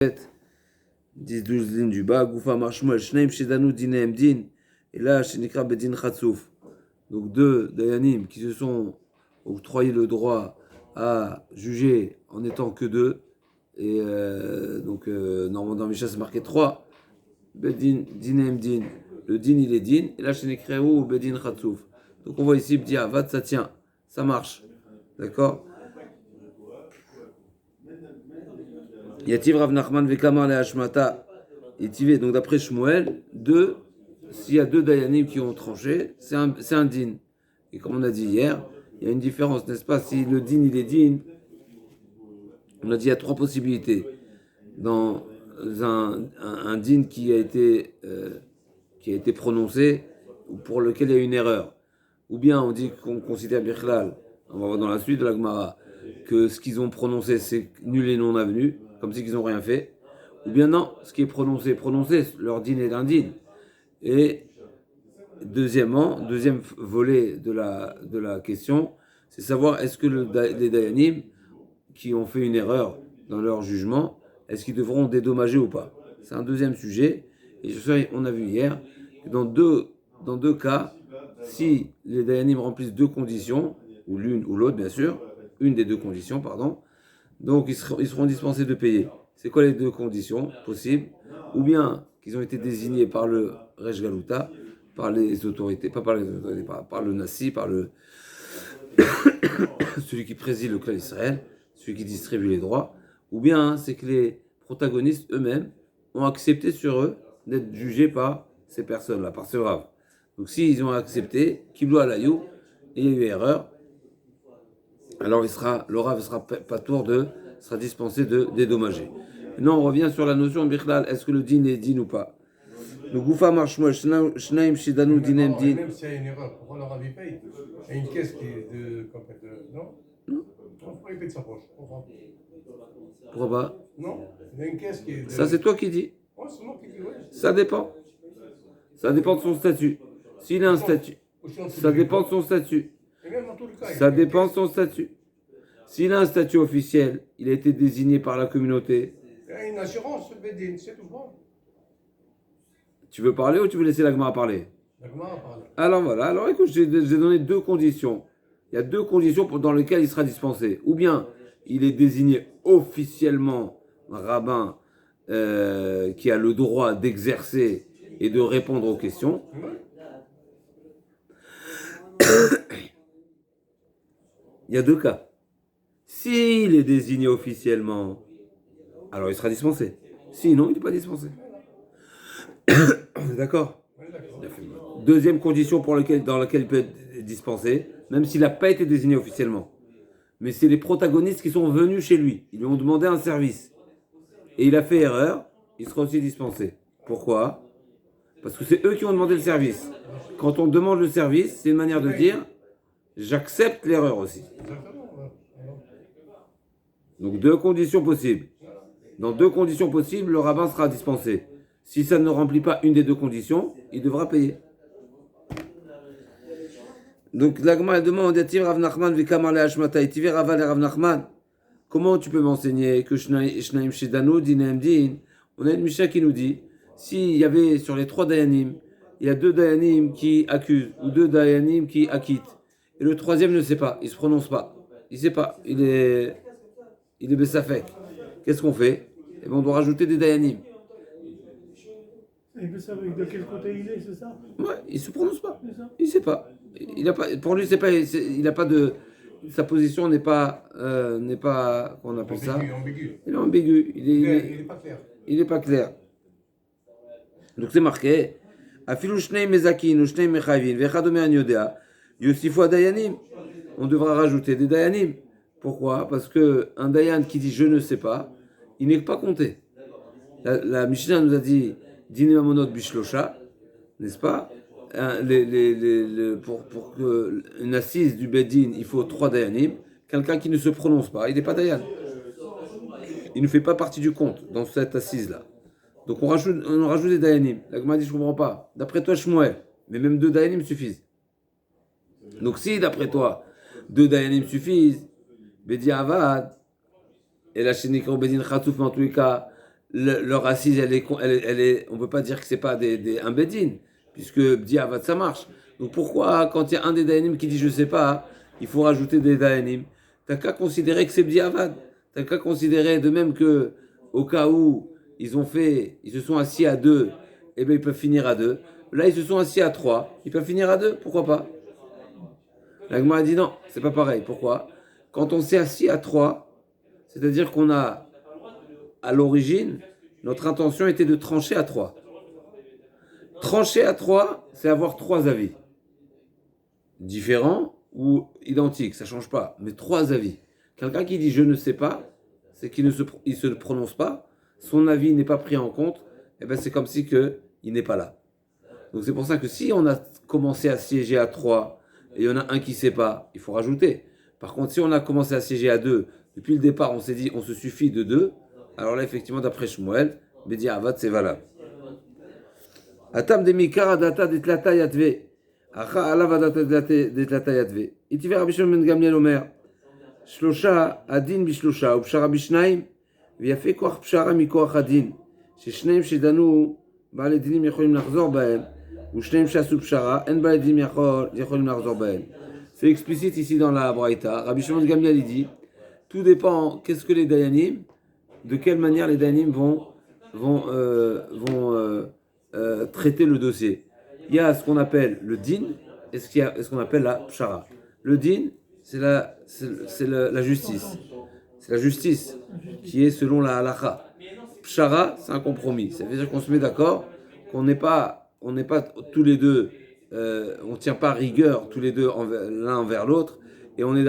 10-12 lignes du bas, Goufa Marshmuel, Shneim Shedanu Dinem Din, et là, Shenikra Bedin Khatsouf. Donc deux Dayanim qui se sont octroyés le droit à juger en étant que deux. Et normalement dans Misha c'est marqué 3. Bedin, Dinem Din. Le Din il est Din, et là Shenikra ou Bedin Khatsouf. Donc on voit ici, Bdia, Avad, ça tient, ça marche. D'accord? Yativ Rav Nachman Vekamar le Hashmata Yativé. Donc d'après Shmuel, s'il y a deux Dayanim qui ont tranché, c'est un din. Et comme on a dit hier, il y a une différence, n'est-ce pas? Si le din il est din, on a dit il y a trois possibilités. Dans un din qui a été prononcé ou pour lequel il y a une erreur. Ou bien on dit qu'on considère Bichlal, on va voir dans la suite de la Gemara, que ce qu'ils ont prononcé c'est nul et non avenu, comme si qu'ils n'ont rien fait. Ou bien non, ce qui est prononcé, leur din est un din. Et deuxième volet de la question, c'est savoir est-ce que les Dayanim qui ont fait une erreur dans leur jugement, est-ce qu'ils devront dédommager ou pas? C'est un deuxième sujet. Et on a vu hier que dans deux cas, si les Dayanim remplissent deux conditions, ou l'une ou l'autre bien sûr, une des deux conditions, pardon, donc ils seront dispensés de payer. C'est quoi les deux conditions possibles? Ou bien qu'ils ont été désignés par le Rej Galuta, par les autorités, pas par les autorités, par le Nassi, par celui qui préside le clan Israël, celui qui distribue les droits, ou bien c'est que les protagonistes eux-mêmes ont accepté sur eux d'être jugés par ces personnes-là, par ce Rav. Donc s'ils ont accepté, Kiblo Alayou, et il y a eu erreur, alors le Rav sera dispensé de dédommager. Maintenant on revient sur la notion Bichlal, est-ce que le din est din ou pas? Le Goufa Marshmuel, Shnaim Shidanu Dinem Din. Même s'il y a une erreur, pourquoi le Rav paye? Il y a une caisse qui est de. Non? Pourquoi il paye de sa poche? Pourquoi pas? Non? Il y a une caisse qui est de. Ça c'est toi qui dis. Ouais, c'est moi qui dis, ouais. Ça dépend. Ça dépend de son statut. S'il a un statut. Ça dépend de son statut. Et même dans tous les cas. Ça dépend de son statut. S'il a un statut officiel, il a été désigné par la communauté. Il y a une assurance, Bedin, c'est tout bon. Tu veux parler ou tu veux laisser la Gemara parler? La Gemara parle. Alors voilà, alors écoute, j'ai donné deux conditions. Il y a deux conditions dans lesquelles il sera dispensé. Ou bien il est désigné officiellement rabbin qui a le droit d'exercer et de répondre aux questions. Il y a deux cas. S'il est désigné officiellement, alors il sera dispensé. Sinon, il n'est pas dispensé. D'accord? Deuxième condition dans laquelle il peut être dispensé, même s'il n'a pas été désigné officiellement. Mais c'est les protagonistes qui sont venus chez lui. Ils lui ont demandé un service. Et il a fait erreur, il sera aussi dispensé. Pourquoi? Parce que c'est eux qui ont demandé le service. Quand on demande le service, c'est une manière de dire j'accepte l'erreur aussi. Donc deux conditions possibles. Dans deux conditions possibles, le rabbin sera dispensé. Si ça ne remplit pas une des deux conditions, il devra payer. Donc l'agma demande Yativ Rav Nachman Vekamar le Hashmata Yativé Raval et Rav Nachman. Comment tu peux m'enseigner que Shnaim Shedanu Dinem Din? On a une Misha qui nous dit s'il y avait sur les trois Dayanim, il y a deux Dayanim qui accusent ou deux Dayanim qui acquittent. Et le troisième ne sait pas, il ne se prononce pas. Il ne sait pas, il est Bessafek. Qu'est-ce qu'on fait? Eh bien, on doit rajouter des Dayanim. Il veut savoir de quel côté il est, c'est ça? Ouais, il ne se prononce pas. Il ne sait pas. Pour lui, il n'a pas de. Sa position n'est pas. Qu'on appelle ça? Ambigu. Il est ambigu. Il n'est pas clair. Il n'est pas clair. Donc c'est marqué. Afilu shnei mezakin ou shnei mechavin vechadome an yodea yosifu dayanim. On devra rajouter des dayanim. Pourquoi? Parce que un dayan qui dit je ne sais pas, il n'est pas compté. La Mishnah nous a dit dîner mamonot bishlosha, n'est-ce pas? Pour une assise du Bedin, il faut 3 dayanim. Quelqu'un qui ne se prononce pas, il n'est pas dayan. Il ne fait pas partie du compte dans cette assise-là. Donc on rajoute des dayanim. La Gemara dit je ne comprends pas. D'après toi, Shmuel, mais même 2 dayanim suffisent. Donc si d'après toi, 2 dayanim suffisent, Bedi Avad, et la Shenikro Bedin Khatsouf, mais en tous les cas, leur assise, on ne peut pas dire que c'est pas un bedin, puisque Bdiavad ça marche. Donc pourquoi, quand il y a un des Dayanim qui dit je sais pas, il faut rajouter des Dayanim? T'as qu'à considérer que c'est Bdiavad. T'as qu'à considérer de même que, au cas où ils se sont assis à deux, et bien ils peuvent finir à deux. Là, ils se sont assis à trois, ils peuvent finir à deux, pourquoi pas? L'Agma a dit non, c'est pas pareil. Pourquoi? Quand on s'est assis à trois, c'est-à-dire qu'on a, à l'origine, notre intention était de trancher à trois. Trancher à trois, c'est avoir trois avis. Différents ou identiques, ça ne change pas, mais trois avis. Quelqu'un qui dit je ne sais pas, c'est qu'il ne se prononce pas, son avis n'est pas pris en compte, et ben c'est comme si il n'est pas là. Donc c'est pour ça que si on a commencé à siéger à trois, et il y en a un qui ne sait pas, il faut rajouter. Par contre, si on a commencé à siéger à deux, depuis le départ on s'est dit on se suffit de deux, alors là effectivement d'après Shmuel, Bedi Avad c'est valable. Atam de mikara data de tlata yatve. Acha alav data de tlata yatve. Itiver Rabbi Shimon ben Gamliel omer. Shlosha adin bishlosha upshara bishnaim. ויפה כוח פשרה מכוח הדין, ששניהם שדנו בעלי דינים יכולים לחזור בהם, ושניהם שעשו פשרה, אין בעלי דינים יכולים לחזור בהם. C'est explicite ici dans la Braïta. Rabbi Shimon Gamliel il dit, tout dépend qu'est-ce que les Dayanim, de quelle manière les Dayanim vont traiter le dossier. Il y a ce qu'on appelle le din et ce qu'on appelle la pshara. Le din, c'est la justice. C'est la justice qui est selon la halacha. Pshara, c'est un compromis. Ça veut dire qu'on se met d'accord, qu'on n'est pas tous les deux, on ne tient pas rigueur tous les deux l'un envers l'autre, et on est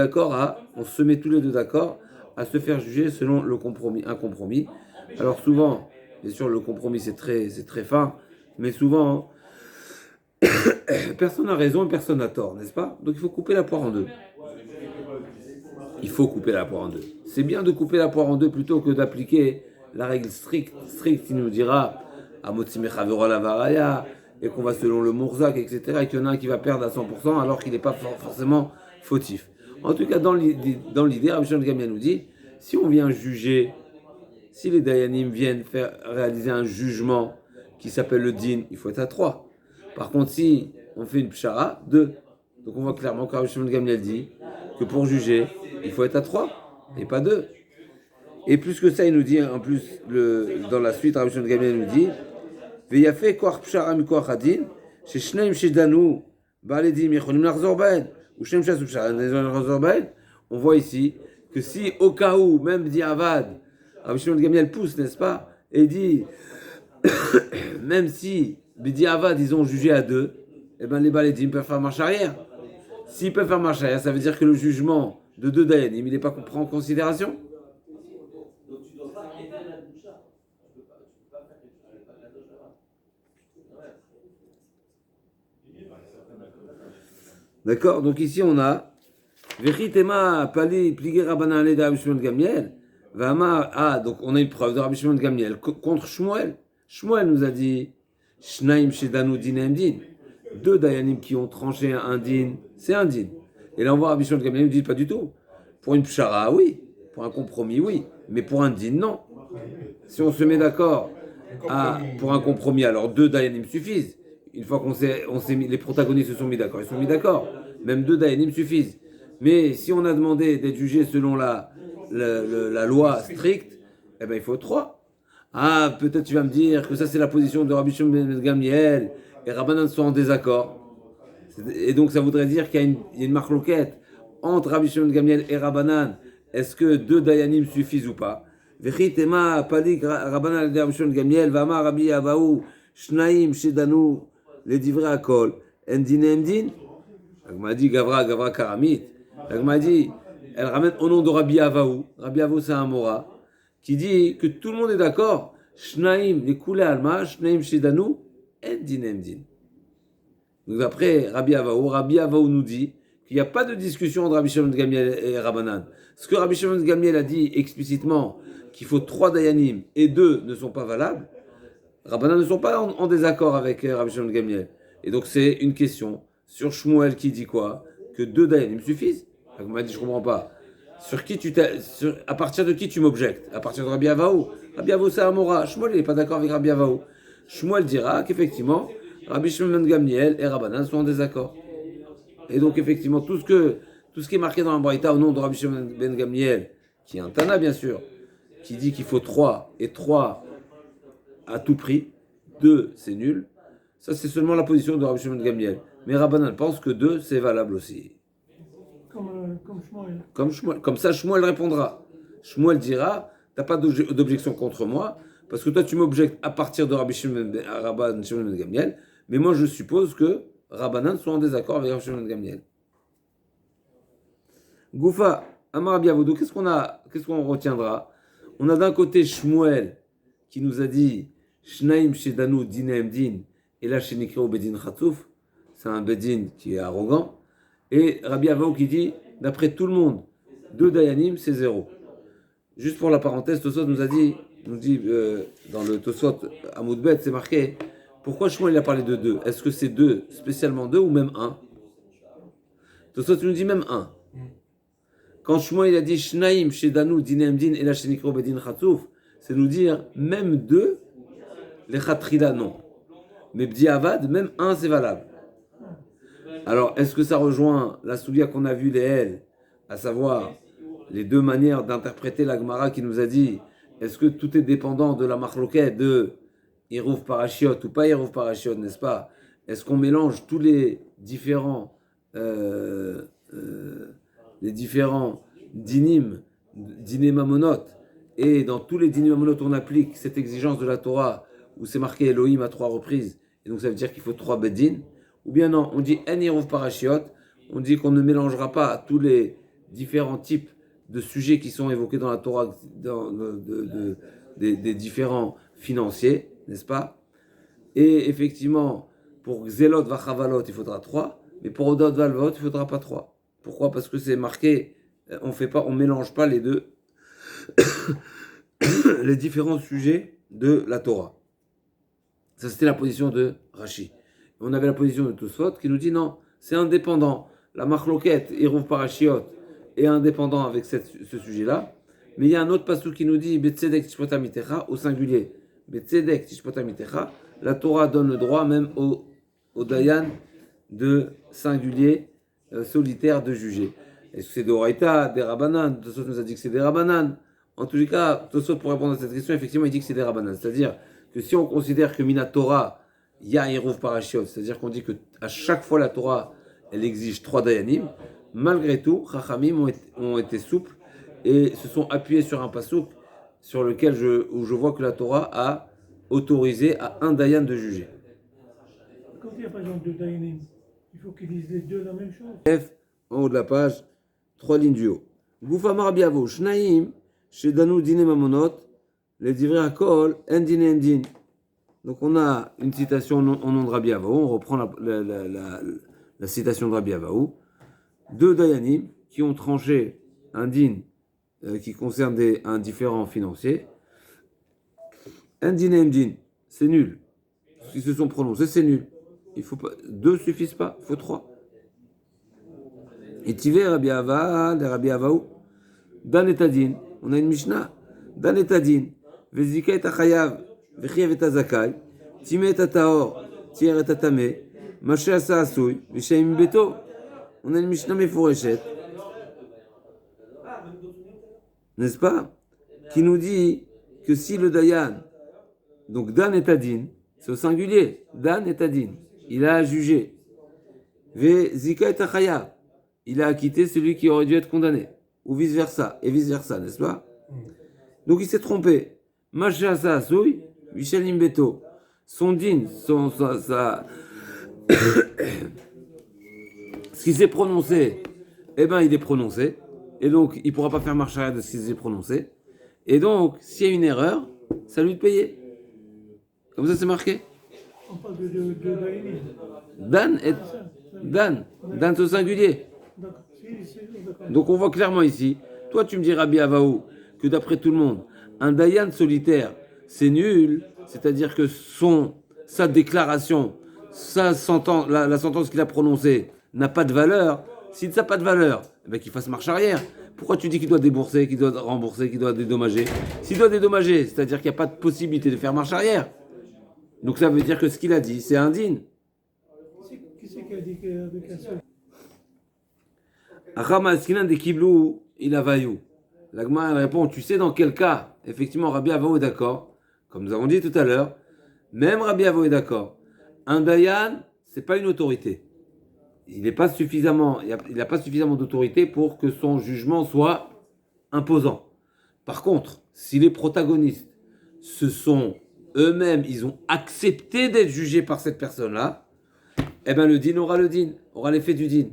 on se met tous les deux d'accord à se faire juger selon un compromis. Alors souvent, bien sûr, le compromis c'est très fin, mais souvent, personne n'a raison et personne n'a tort, n'est-ce pas? Donc il faut couper la poire en deux. Il faut couper la poire en deux. C'est bien de couper la poire en deux plutôt que d'appliquer la règle stricte qui nous dira à Motsimechavero la varaya et qu'on va selon le Mourzak, etc. et qu'il y en a un qui va perdre à 100% alors qu'il n'est pas forcément fautif. En tout cas, dans l'idée, Rabbi Shimon Gamliel nous dit, si on vient juger, si les Dayanim viennent réaliser un jugement qui s'appelle le din, il faut être à 3. Par contre, si on fait une pshara, 2. Donc on voit clairement que Rabbi Shimon Gamliel dit que pour juger, il faut être à 3 et pas 2. Et plus que ça, il nous dit, en plus, dans la suite, Rabbi Shimon Gamliel nous dit Veyafe koach pshara mikoach hadin, sheshneim shedanu ba'alei dinim yecholim lachzor b'hen, ou shneim shasu pshara lachzor b'hen. On voit ici que si, au cas où, même Diavad, Rabbi Shimon Gamliel pousse, n'est-ce pas, et dit même si Diavad, ils ont jugé à 2, eh ben les ba'alei dinim peuvent faire marche arrière. S'ils peuvent faire marche arrière, ça veut dire que le jugement de 2 Dayanim, il n'est pas pris en considération. D'accord? Donc ici on a Vechitema Pali Pligé Rabbanan de Rabbi Shimon Gamliel. Donc on a une preuve de Rabbi Shimon Gamliel contre Shmuel. Shmuel nous a dit Shnaim Shedanu Dinem Din. 2 Dayanim qui ont tranché un din, c'est un din. Et là on voit Rabbi Shimon Gamliel nous dit pas du tout. Pour une pshara, oui. Pour un compromis, oui. Mais pour un din, non. Si on se met d'accord pour un compromis, alors 2 Dayanim suffisent. Une fois qu'on s'est mis, les protagonistes se sont mis d'accord, ils sont mis d'accord. Même 2 Dayanim suffisent. Mais si on a demandé d'être jugé selon la loi stricte, eh ben il faut 3. Ah, peut-être tu vas me dire que ça c'est la position de Rabbi Shimon Gamliel et Rabbanan sont en désaccord. Et donc ça voudrait dire qu'il y a une marloquette entre Rabbi Shimon Gamliel et Rabbanan. Est-ce que 2 Dayanim suffisent ou pas? Vechitema palik Rabbanan de Rabbi Shimon Gamliel vama Rabbi Abaou shnaim shedanu les divrei akol endine endin. L'agma dit Gavra Karamit. L'agma dit, elle ramène au nom de Rabbi Avaou. Rabbi Avaou c'est un Mora qui dit que tout le monde est d'accord. Shnaim les koulé alma shnaim shedanu endine endin. Donc après Rabbi Avaou nous dit qu'il n'y a pas de discussion entre Rabbi Shimon Gamliel et Rabbanan. Ce que Rabbi Shimon Gamliel a dit explicitement qu'il faut 3 Dayanim et 2 ne sont pas valables, Rabbanan ne sont pas en désaccord avec Rabbi Shimon Gamliel. Et donc c'est une question sur Shmuel qui dit quoi? Que 2 Dayanim suffisent. Donc on m'a dit je comprends pas. à partir de qui tu m'objectes? À partir de Rabbi Avaou. Rabbi Avaou c'est Amora. Shmuel n'est pas d'accord avec Rabbi Avaou. Shmuel dira qu'effectivement, Rabbi Shimon ben Gamliel et Rabbanan sont en désaccord. Et donc effectivement, tout ce qui est marqué dans la Braïta au nom de Rabbi Shimon ben Gamliel, qui est un Tana bien sûr, qui dit qu'il faut 3 et 3 à tout prix, 2 c'est nul, ça c'est seulement la position de Rabbi Shimon ben Gamliel. Mais Rabbanan pense que 2 c'est valable aussi. Comme Shmuel. Comme ça, Shmuel répondra. Shmuel dira, t'as pas d'objection contre moi, parce que toi tu m'objectes à partir de Rabbi Shimon ben Gamliel, mais moi je suppose que Rabbanan soit en désaccord avec Rabbi Shimon ben Gamliel. Goufa, Amar Rabbi Avoudou, qu'est-ce qu'on retiendra? On a d'un côté Shmuel qui nous a dit Shnaim Shedanu Dinaim Din, et là chez Nikreo Bedin Khatsouf, c'est un Bedin qui est arrogant. Et Rabbi Avaou qui dit, d'après tout le monde, 2 Dayanim, c'est 0. Juste pour la parenthèse, Tosot nous dit dans le Tosot Amoudbet, c'est marqué, pourquoi Shmuel il a parlé de 2? Est-ce que c'est 2, spécialement 2 ou même 1? Tosot nous dit même 1. Quand Shmuel il a dit Shnaim, Shedanu, Dinem Din, et la Shenikro Bedin Khatsouf, c'est nous dire même 2, les Khatrila non. Mais Bdi Avad, même 1 c'est valable. Alors, est-ce que ça rejoint la soulia qu'on a vue, les L, à savoir les 2 manières d'interpréter la Gemara qui nous a dit, est-ce que tout est dépendant de la machloket de Hirouf Parashiot ou pas Hirouf Parashiot, n'est-ce pas? Est-ce qu'on mélange tous les différents dinim mamonot, et dans tous les dinim mamonot on applique cette exigence de la Torah où c'est marqué Elohim à 3 reprises, et donc ça veut dire qu'il faut 3 bedin? Ou bien non, on dit En Hirouf Parashiot, on dit qu'on ne mélangera pas tous les différents types de sujets qui sont évoqués dans la Torah, des différents financiers, n'est-ce pas? Et effectivement, pour Xelot Vachavalot, il faudra 3, mais pour Odot Valvot, il ne faudra pas 3. Pourquoi? Parce que c'est marqué, on mélange pas les deux, les différents sujets de la Torah. Ça, c'était la position de Rashi. On avait la position de Tosfot qui nous dit non, c'est indépendant. La machloket, Hirouf Parashiot, est indépendant avec ce sujet-là. Mais il y a un autre passage qui nous dit Betzedek Tishpotamitecha au singulier. Betzedek Tishpotamitecha, la Torah donne le droit même au Dayan de singulier solitaire de juger. Est-ce que c'est de Oraïta, des Rabbanan? Tosfot nous a dit que c'est des Rabbanan. En tous les cas, Tosfot, pour répondre à cette question, effectivement, il dit que c'est des Rabbanan. C'est-à-dire que si on considère que Mina Torah, il y a Hirouf Parashiot, c'est-à-dire qu'on dit qu'à chaque fois la Torah, elle exige 3 Dayanim, malgré tout, Chachamim ont été souples et se sont appuyés sur un pasouk sur lequel où je vois que la Torah a autorisé à un Dayan de juger. Quand il y a par exemple 2 Dayanim, il faut qu'ils disent les 2 la même chose. F, en haut de la page, 3 lignes du haut. Goufamar Rabbi Avo, Shnaim, Shedanu Dine Mamonot, les divrei Hakol, Endine Endin. Donc on a une citation au nom de Rabbi Avaou, on reprend la citation de Rabbi Avaou. 2 Dayanim qui ont tranché un din qui concerne un différent financier. Un din et un din, c'est nul. Ils se sont prononcés, c'est nul. Il faut pas, 2 suffisent pas, il faut 3. Et Tivé Rabbi Avaou, Dan et Tadin, on a une Mishnah, Dan et Tadin, Vezika et Achayav, Vechiev et Azakai, Timé et Ataor, Tier et Atame, Maché Asa Asouy, Vishaim Beto. On a une Mishnah Meforeshet, n'est-ce pas? Qui nous dit que si le Dayan, donc Dan et Tadin, c'est au singulier, Dan et Tadin, il a jugé, Vezika et Achayav, il a acquitté celui qui aurait dû être condamné, ou vice-versa, et vice-versa, n'est-ce pas? Donc il s'est trompé. Maché Asa Asouy, Vishalim Beto, son din, ce qui s'est prononcé, eh ben il est prononcé, et donc il ne pourra pas faire marche arrière de ce qui s'est prononcé, et donc s'il y a une erreur, c'est à lui de payer. Comme ça c'est marqué. On parle de Dayanim. Dan c'est au singulier. D'accord. D'accord. Donc on voit clairement ici, toi tu me dis Rabbi Avaou, que d'après tout le monde, un Dayan solitaire, c'est nul, c'est-à-dire que sa déclaration, la sentence qu'il a prononcée n'a pas de valeur. Si ça n'a pas de valeur, eh ben qu'il fasse marche arrière. Pourquoi tu dis qu'il doit débourser, qu'il doit rembourser, qu'il doit dédommager? S'il doit dédommager, c'est-à-dire qu'il n'y a pas de possibilité de faire marche arrière. Donc ça veut dire que ce qu'il a dit, c'est indigne. Qui c'est qui a dit qu'avec un seul? Achama eskinan de kiblou il a vaillou. L'agma elle répond, tu sais dans quel cas, effectivement, Rabbi Avo est d'accord, comme nous avons dit tout à l'heure, même Rabbi Avo est d'accord. Un dayan, c'est pas une autorité. Il n'a pas suffisamment d'autorité pour que son jugement soit imposant. Par contre, si les protagonistes, ce sont eux-mêmes, ils ont accepté d'être jugés par cette personne-là, eh bien le din aura l'effet du din.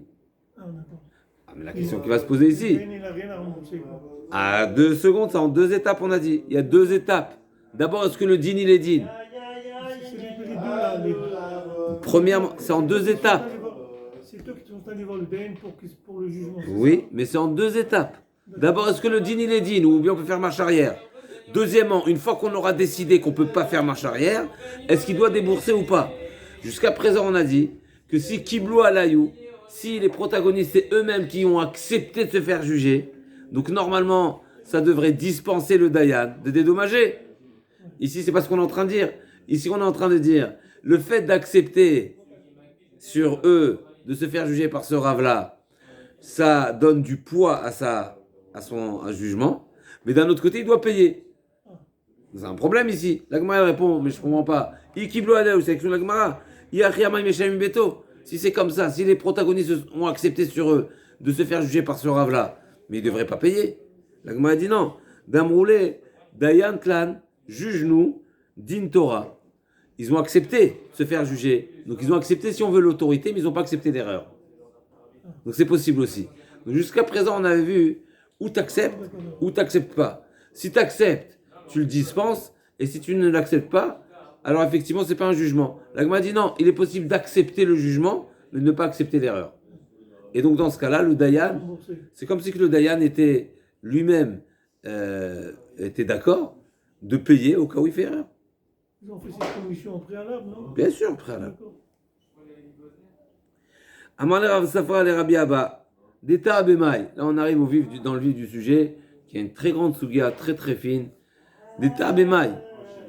Ah, d'accord. Ah, mais la question qui va se poser ici, Il n'a rien à rembourser, quoi. à 2 secondes, c'est en 2 étapes, on a dit. Il y a 2 étapes. D'abord, est-ce que le din, il est din? C'est les deux là, Premièrement, c'est en 2 étapes. C'est eux qui sont allés voir le DN pour le jugement. Oui, mais c'est en 2 étapes. D'abord, est-ce que le din, il est din, ou bien on peut faire marche arrière? Deuxièmement, une fois qu'on aura décidé qu'on ne peut pas faire marche arrière, est-ce qu'il doit débourser ou pas? Jusqu'à présent, on a dit que si Kiblou Alayou, si les protagonistes, c'est eux-mêmes qui ont accepté de se faire juger, donc normalement, ça devrait dispenser le Dayan de dédommager. Ici, c'est pas ce qu'on est en train de dire. Ici, on est en train de dire, le fait d'accepter sur eux de se faire juger par ce rave-là, ça donne du poids à son jugement, mais d'un autre côté, il doit payer. C'est un problème ici. La Gemara répond, mais je ne comprends pas. Si c'est comme ça, si les protagonistes ont accepté sur eux de se faire juger par ce rave-là, mais ils ne devraient pas payer. La Gemara dit non. Damroulé, Dayan Klan, juge-nous, din Torah. Ils ont accepté de se faire juger. Donc ils ont accepté si on veut l'autorité, mais ils n'ont pas accepté l'erreur. Donc c'est possible aussi. Donc jusqu'à présent, on avait vu où tu acceptes, ou tu n'acceptes pas. Si tu acceptes, tu le dispenses, et si tu ne l'acceptes pas, alors effectivement, ce n'est pas un jugement. La Gemara dit non, il est possible d'accepter le jugement, mais de ne pas accepter l'erreur. Et donc dans ce cas-là, le Dayan, c'est comme si que le Dayan était lui-même était d'accord de payer au cas où il fait erreur. Ils ont fait cette commission en préalable, non? Bien sûr, préalable. D'accord. Amar le Rav Safra le Rabbi Abba, d'État Abemai. Là, on arrive dans le vif du sujet, qui est une très grande sugia, très très fine. D'État Abemai.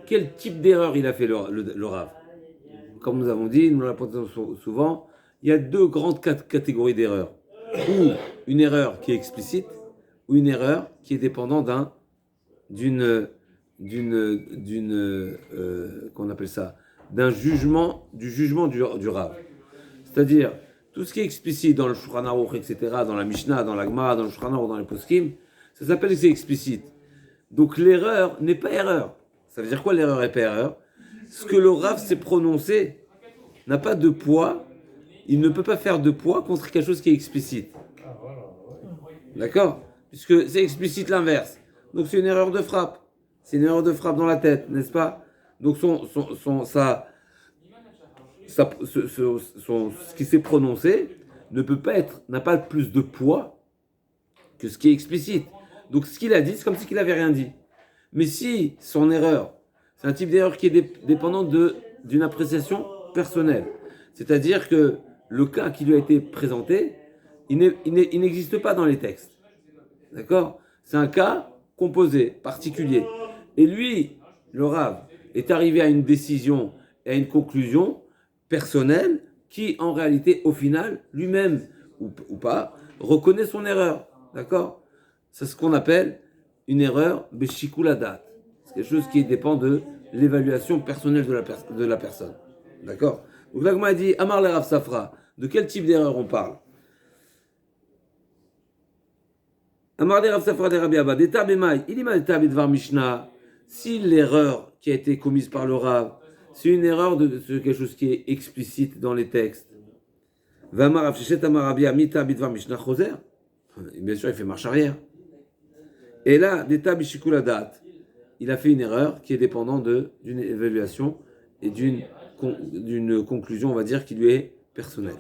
Quel type d'erreur il a fait le Rav? Comme nous avons dit, nous l'apportons souvent, il y a 2 grandes catégories d'erreurs. Ou une erreur qui est explicite, ou une erreur qui est dépendante qu'on appelle ça, du jugement du Rav. C'est-à-dire, tout ce qui est explicite dans le Shulchan Aruch, etc., dans la Mishnah, dans la Gemara, dans le Shulchan Aruch, dans les Poskim, ça s'appelle que c'est explicite. Donc l'erreur n'est pas erreur. Ça veut dire quoi l'erreur n'est pas erreur? Ce que le Rav s'est prononcé n'a pas de poids, il ne peut pas faire de poids contre quelque chose qui est explicite. D'accord? Puisque c'est explicite l'inverse. Donc c'est une erreur de frappe. C'est une erreur de frappe dans la tête, n'est-ce pas? Donc ce qui s'est prononcé n'a pas plus de poids que ce qui est explicite. Donc ce qu'il a dit, c'est comme si il n'avait rien dit. Mais si son erreur, c'est un type d'erreur qui est dépendant d'une appréciation personnelle, c'est-à-dire que le cas qui lui a été présenté, il n'existe pas dans les textes. D'accord? C'est un cas composé, particulier. Et lui, le Rav, est arrivé à une décision et à une conclusion personnelle qui, en réalité, au final, lui-même, ou pas, reconnaît son erreur. D'accord? C'est ce qu'on appelle une erreur beshikuladat. C'est quelque chose qui dépend de l'évaluation personnelle de la personne. D'accord? Donc là, comme a dit, Amar le Rav Safra, de quel type d'erreur on parle? Amar le Rav Safra de Rabbi Abba, d'Eta Bemai, il m'a dit Bidvar Mishnah, si l'erreur qui a été commise par le Rav, c'est une erreur de quelque chose qui est explicite dans les textes. Vamar Rav Shechet Amar Rabbi Amita Bidvar Mishnah Choser, bien sûr, il fait marche arrière. Et là, d'Eta Bishikuladat, il a fait une erreur qui est dépendante d'une évaluation et d'une conclusion, on va dire, qui lui est personnelle.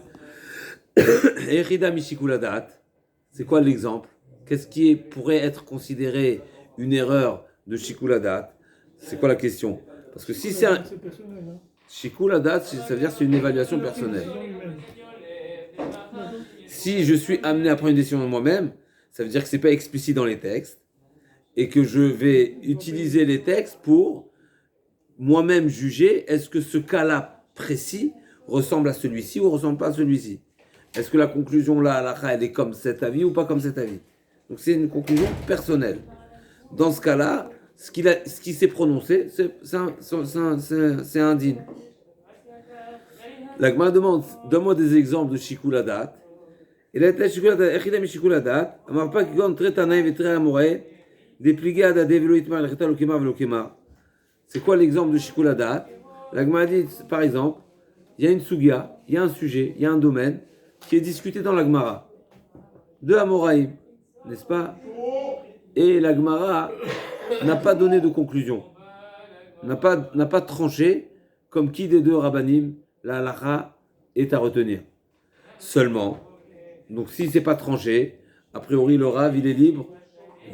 Echida Mishikuladat, c'est quoi l'exemple? Qu'est-ce qui pourrait être considéré une erreur de Shikuladat? C'est quoi la question? Parce que si c'est un Shikuladat, ça veut dire que c'est une évaluation personnelle. Si je suis amené à prendre une décision de moi-même, Ça veut dire que c'est pas explicite dans les textes et que je vais utiliser les textes pour moi-même juger est-ce que ce cas-là précis ressemble à celui-ci ou ressemble pas à celui-ci. Est-ce que la conclusion là, halakha, elle est comme cet avis ou pas comme cet avis. Donc c'est une conclusion personnelle. Dans ce cas-là, ce qui s'est prononcé, c'est indigne. La Gemara demande, donne-moi des exemples de shikul hadat. Il a été shikul hadat, echidem shikul hadat, amar pas kigon tre tanaim et tre amoré, dépliqué adade velo itmar l'echeta lokemar velo kemar. C'est quoi l'exemple de shikul hadat? La Gemara dit, par exemple, il y a une sugia, il y a un sujet, il y a un domaine qui est discuté dans la Gemara. Deux amoraïm, n'est-ce pas? Et la Gemara n'a pas donné de conclusion, n'a pas tranché comme qui des deux rabbanim la halakha est à retenir. Seulement, donc si c'est pas tranché, a priori le rav il est libre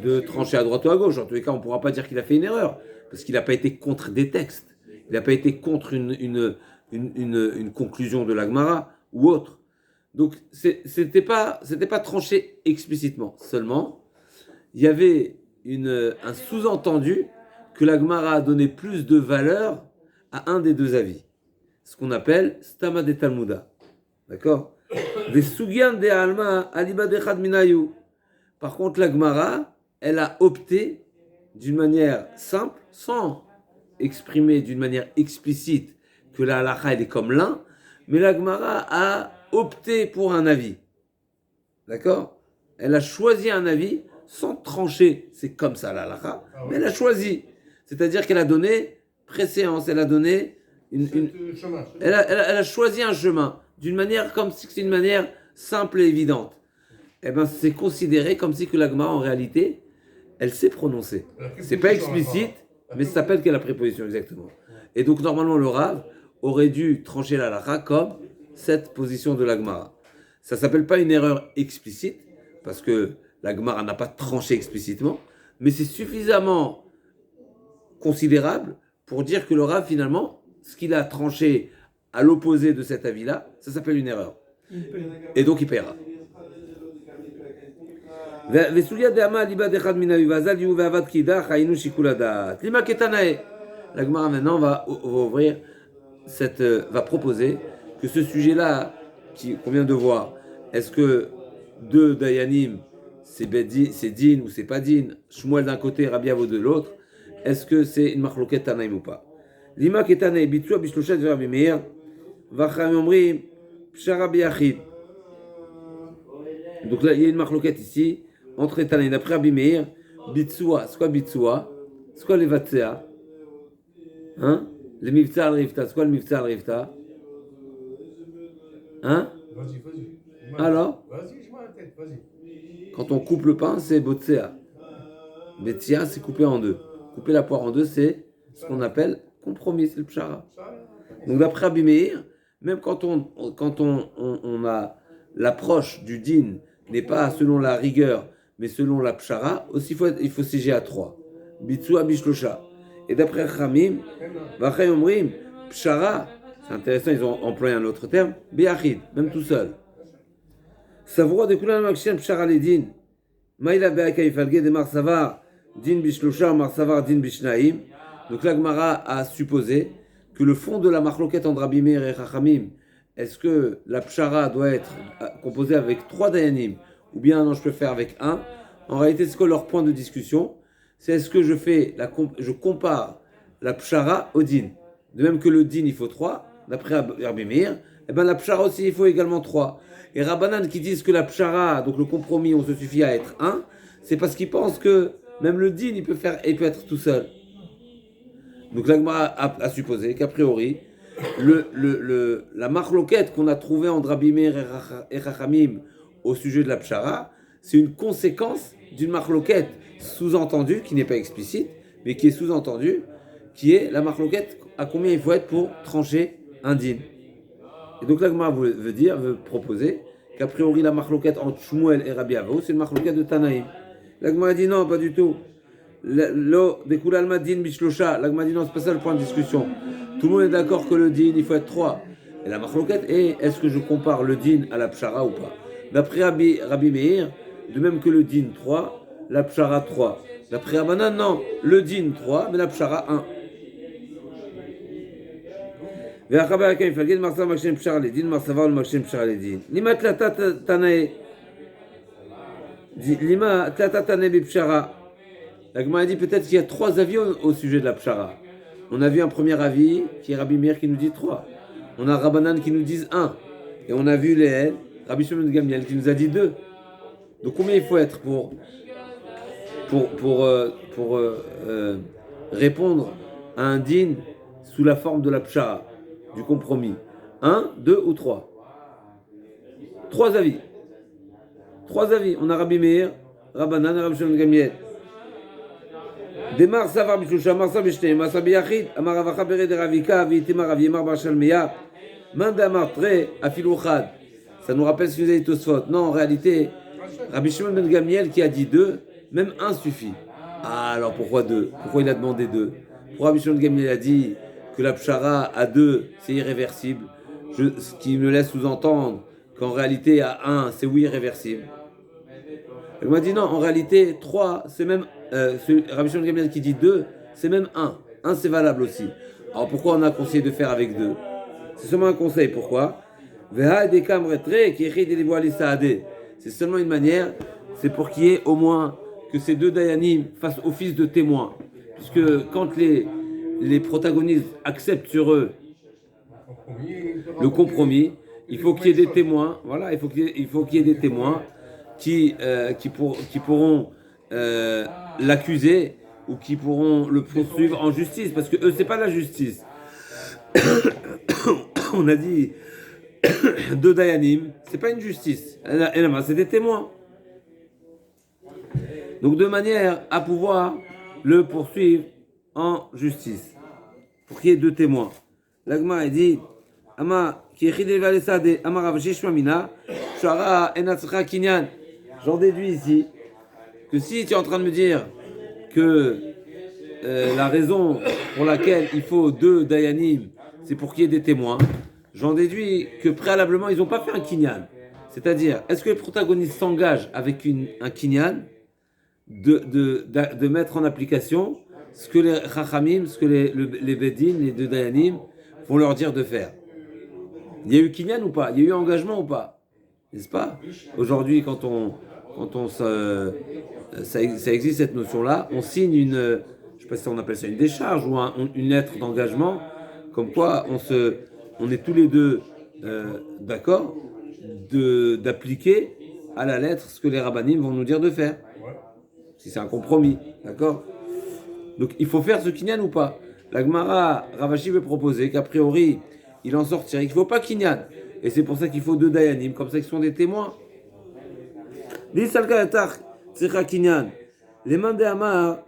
de trancher à droite ou à gauche. En tous les cas, on ne pourra pas dire qu'il a fait une erreur parce qu'il n'a pas été contre des textes, il n'a pas été contre une conclusion de la Gemara ou autre. Donc c'était pas tranché explicitement. Seulement, il y avait un sous-entendu que la Gemara a donné plus de valeur à un des deux avis. Ce qu'on appelle Stama de Talmuda. D'accord? Des Sugian de Alma Aliba de Minayu. Par contre, la Gemara, elle a opté d'une manière simple, sans exprimer d'une manière explicite que la halakha elle est comme l'un, mais la Gemara a opté pour un avis. D'accord? Elle a choisi un avis sans trancher. C'est comme ça la halakha, mais elle a choisi. C'est-à-dire qu'elle a donné préséance, elle a donné elle a choisi un chemin d'une manière comme si c'est une manière simple et évidente. Eh ben, c'est considéré comme si que la Gemara en réalité, elle s'est prononcée. C'est pas explicite, mais ça s'appelle qu'elle a préposition exactement. Et donc normalement le Rav aurait dû trancher la halakha comme cette position de la Gemara. Ça s'appelle pas une erreur explicite parce que la Gemara n'a pas tranché explicitement, mais c'est suffisamment considérable pour dire que le Rav finalement ce qu'il a tranché à l'opposé de cet avis-là, ça s'appelle une erreur. Et donc il paiera. La Gemara maintenant va ouvrir va proposer que ce sujet-là qu'on vient de voir, est-ce que deux Dayanim c'est din ou c'est pas din, Shmuel d'un côté, Rabbi Avo de l'autre, est-ce que c'est une machloket Tanaïm ou pas? Lima ketane bitzua bishlosha de Rabbi Meir, vacham omrim pshara biyachid. Donc là, il y a une machloket ici entre Tanaïm. D'après Rabbi Meir, bitzua, c'est quoi bitzua? C'est quoi les vatzea? Hein? Le mivtza al rifta, c'est quoi le mivtza al rifta? Hein? Vas-y. Alors? Vas-y, je m'en tête, vas-y. Quand on coupe le pain, c'est botsea. Betzia, c'est couper en deux. Couper la poire en deux, c'est ce qu'on appelle compromis, c'est le pshara. Donc d'après Rabbi Meir, même quand on a l'approche du din n'est pas selon la rigueur, mais selon la pshara, aussi il faut siéger à 3. Bitsua bishlosha. Et d'après Chamim, vachay omrim, pshara, c'est intéressant, ils ont employé un autre terme, biyachid, même tout seul. Savroa de kulan makshien pshara le din, maïla be'aka ifalge de marsavar, din bishlosha, marsavar din bishnaim. Donc la Gemara a supposé que le fond de la machloket entre Rabbi Meir et Chachamim, est-ce que la pshara doit être composée avec 3 dayanim ou bien non, je peux faire avec un? En réalité, c'est quoi leur point de discussion? C'est est-ce que je compare la pshara au din? De même que le din, il faut 3, d'après Rabbi Meir, et ben la pshara aussi, il faut également 3. Et Rabbanan qui disent que la pshara, donc le compromis, on se suffit à être 1, c'est parce qu'ils pensent que même le din, il peut être tout seul. Donc la Gemara a supposé qu'a priori, la machloket qu'on a trouvée entre Rabbi Meir et Chachamim au sujet de la pshara, c'est une conséquence d'une machloket sous-entendue, qui n'est pas explicite, mais qui est sous-entendue, qui est la machloket à combien il faut être pour trancher un din. Et donc la Gemara veut proposer qu'a priori la machloket entre Shmuel et Rabbi Avo, c'est une machloket de Tanaïm. La Gemara dit non, pas du tout. La Gemara dit non, c'est pas ça le point de discussion. Tout le monde est d'accord que le din, il faut être 3. Et la machloket est, est-ce que je compare le din à la pshara ou pas? D'après Rabbi Meir, de même que le din 3, la pshara 3. D'après Rabbanan, non, le din 3, mais la pshara 1. ואחבר הקיים פלגין מרסה מקשים פשרה לדין מרסה ואול מקשים פשרה לדין לימה תלתה תנאי בפשרה. La Gemara dit peut-être qu'il y a 3 avis au sujet de la pshara. On a vu un premier avis qui est Rabbi Meir qui nous dit 3. On a Rabbanan qui nous dit 1. Et on a vu les Rabbi Shimon ben Gamliel qui nous a dit 2. Donc combien il faut être pour répondre à un din sous la forme de la pshara, du compromis? 1, 2 ou 3? 3 avis. 3 avis. On a Rabbi Meir, Rabbanan et Rabbi Shimon ben Gamliel. Demar savar bishusha, marsa bishne, marsa biyachid, amar avacha bered ravika, vitima rav yemar bashalmeya, manda martre afilouchad. Ça nous rappelle ce que nous a dit Tosfot. Non, en réalité, Rabbi Shimon ben Gamliel qui a dit 2, même 1 suffit. Ah, alors pourquoi 2? Pourquoi il a demandé 2? Pourquoi Rabbi Shimon ben Gamliel a dit que la pshara à 2, c'est irréversible, ce qui me laisse sous-entendre qu'en réalité, à 1, c'est oui irréversible. Il m'a dit non, en réalité, 3, c'est même. Rabbi Shimon ben Gamliel qui dit 2, c'est même 1. 1, c'est valable aussi. Alors pourquoi on a conseillé de faire avec 2? C'est seulement un conseil. Pourquoi? C'est seulement une manière, c'est pour qu'il y ait au moins que ces 2 dayanim fassent office de témoins. Puisque quand les protagonistes acceptent sur eux le compromis, il faut qu'il y ait des témoins. Voilà, il faut qu'il y ait des témoins qui pourront l'accuser ou qui pourront le poursuivre en justice, parce que eux c'est pas la justice. On a dit 2 dayanim, c'est pas une justice, c'est des témoins. Donc de manière à pouvoir le poursuivre en justice, pour qu'il y ait 2 témoins. L'agma dit ama qui est ama mina shara enatzra kinyan. J'en déduis ici que si tu es en train de me dire que la raison pour laquelle il faut 2 dayanim, c'est pour qu'il y ait des témoins, j'en déduis que préalablement, ils n'ont pas fait un kinyan. C'est-à-dire, est-ce que les protagonistes s'engagent avec un kinyan de mettre en application ce que les chachamim, ce que les bedin, les 2 dayanim vont leur dire de faire? Il y a eu kinyan ou pas? Il y a eu engagement ou pas? N'est-ce pas? Aujourd'hui, quand ça existe cette notion-là, on signe une, je ne sais pas si on appelle ça une décharge ou une lettre d'engagement, comme quoi on est tous les 2 d'accord d'appliquer à la lettre ce que les rabbanim vont nous dire de faire. Si c'est un compromis, d'accord? Donc il faut faire ce kinyan ou pas? La Gemara, Ravashi veut proposer qu'a priori, il en sortirait qu'il ne faut pas kinyan. Et c'est pour ça qu'il faut 2 dayanim, comme ça qu'ils sont des témoins. Les mains de Amar,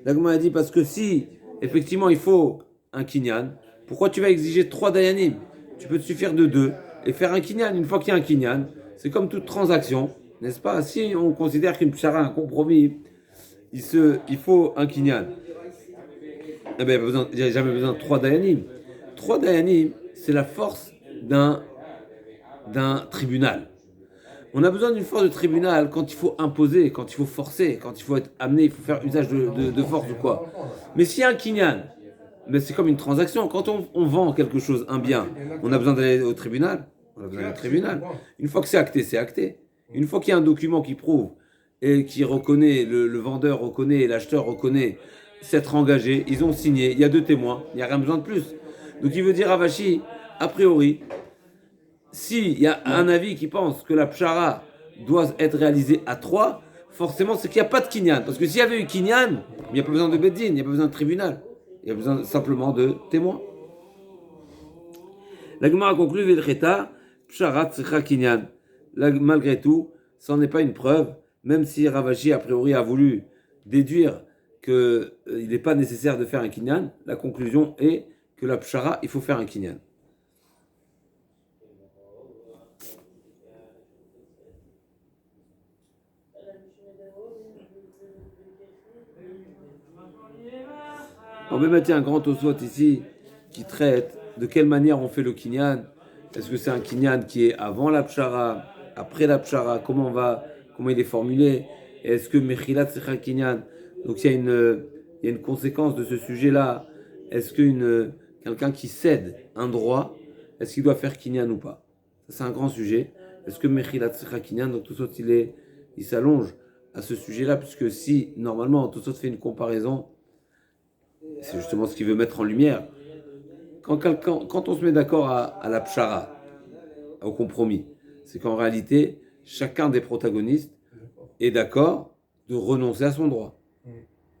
L'Agma a dit parce que si effectivement il faut un kinyan, pourquoi tu vas exiger 3 dayanim? Tu peux te suffire de 2 et faire un kinyan. Une fois qu'il y a un kinyan, c'est comme toute transaction, n'est-ce pas? Si on considère qu'une pshara, un compromis, il faut un kinyan. Eh bien, il n'y a jamais besoin de 3 dayanim. 3 dayanim, c'est la force d'un tribunal. On a besoin d'une force de tribunal quand il faut imposer, quand il faut forcer, quand il faut être amené, il faut faire usage de force ou quoi. Mais s'il y a un kinyan, mais c'est comme une transaction. Quand on vend quelque chose, un bien, on a besoin d'aller au tribunal. On a besoin d'aller au tribunal. Une fois que c'est acté, c'est acté. Une fois qu'il y a un document qui prouve et qui reconnaît, le vendeur reconnaît et l'acheteur reconnaît s'être engagé, ils ont signé, il y a 2 témoins, il n'y a rien besoin de plus. Donc il veut dire Ravashi, a priori, s'il y a un avis qui pense que la pshara doit être réalisée à 3, forcément c'est qu'il n'y a pas de kinyan. Parce que s'il y avait eu kinyan, il n'y a pas besoin de beddin, il n'y a pas besoin de tribunal. Il y a besoin simplement de témoins. La Gemara conclut Velcheta, pshara tzricha kinyan. Malgré tout, ça n'est pas une preuve, même si Ravashi a priori a voulu déduire qu'il n'est pas nécessaire de faire un kinyan, la conclusion est que la pshara, il faut faire un kinyan. On peut mettre un grand Tosfot ici qui traite de quelle manière on fait le kinyan. Est-ce que c'est un kinyan qui est avant la pshara, après la pshara, comment il est formulé? Est-ce que mechilat tzricha kinyan? Donc il y a une conséquence de ce sujet-là. Est-ce quelqu'un qui cède un droit, est-ce qu'il doit faire kinyan ou pas? Ça, c'est un grand sujet. Est-ce que mechilat tzricha kinyan? Donc tout ça, il s'allonge à ce sujet-là, puisque si normalement tout ça fait une comparaison, c'est justement ce qu'il veut mettre en lumière. Quand on se met d'accord à la pshara, au compromis, c'est qu'en réalité, chacun des protagonistes est d'accord de renoncer à son droit,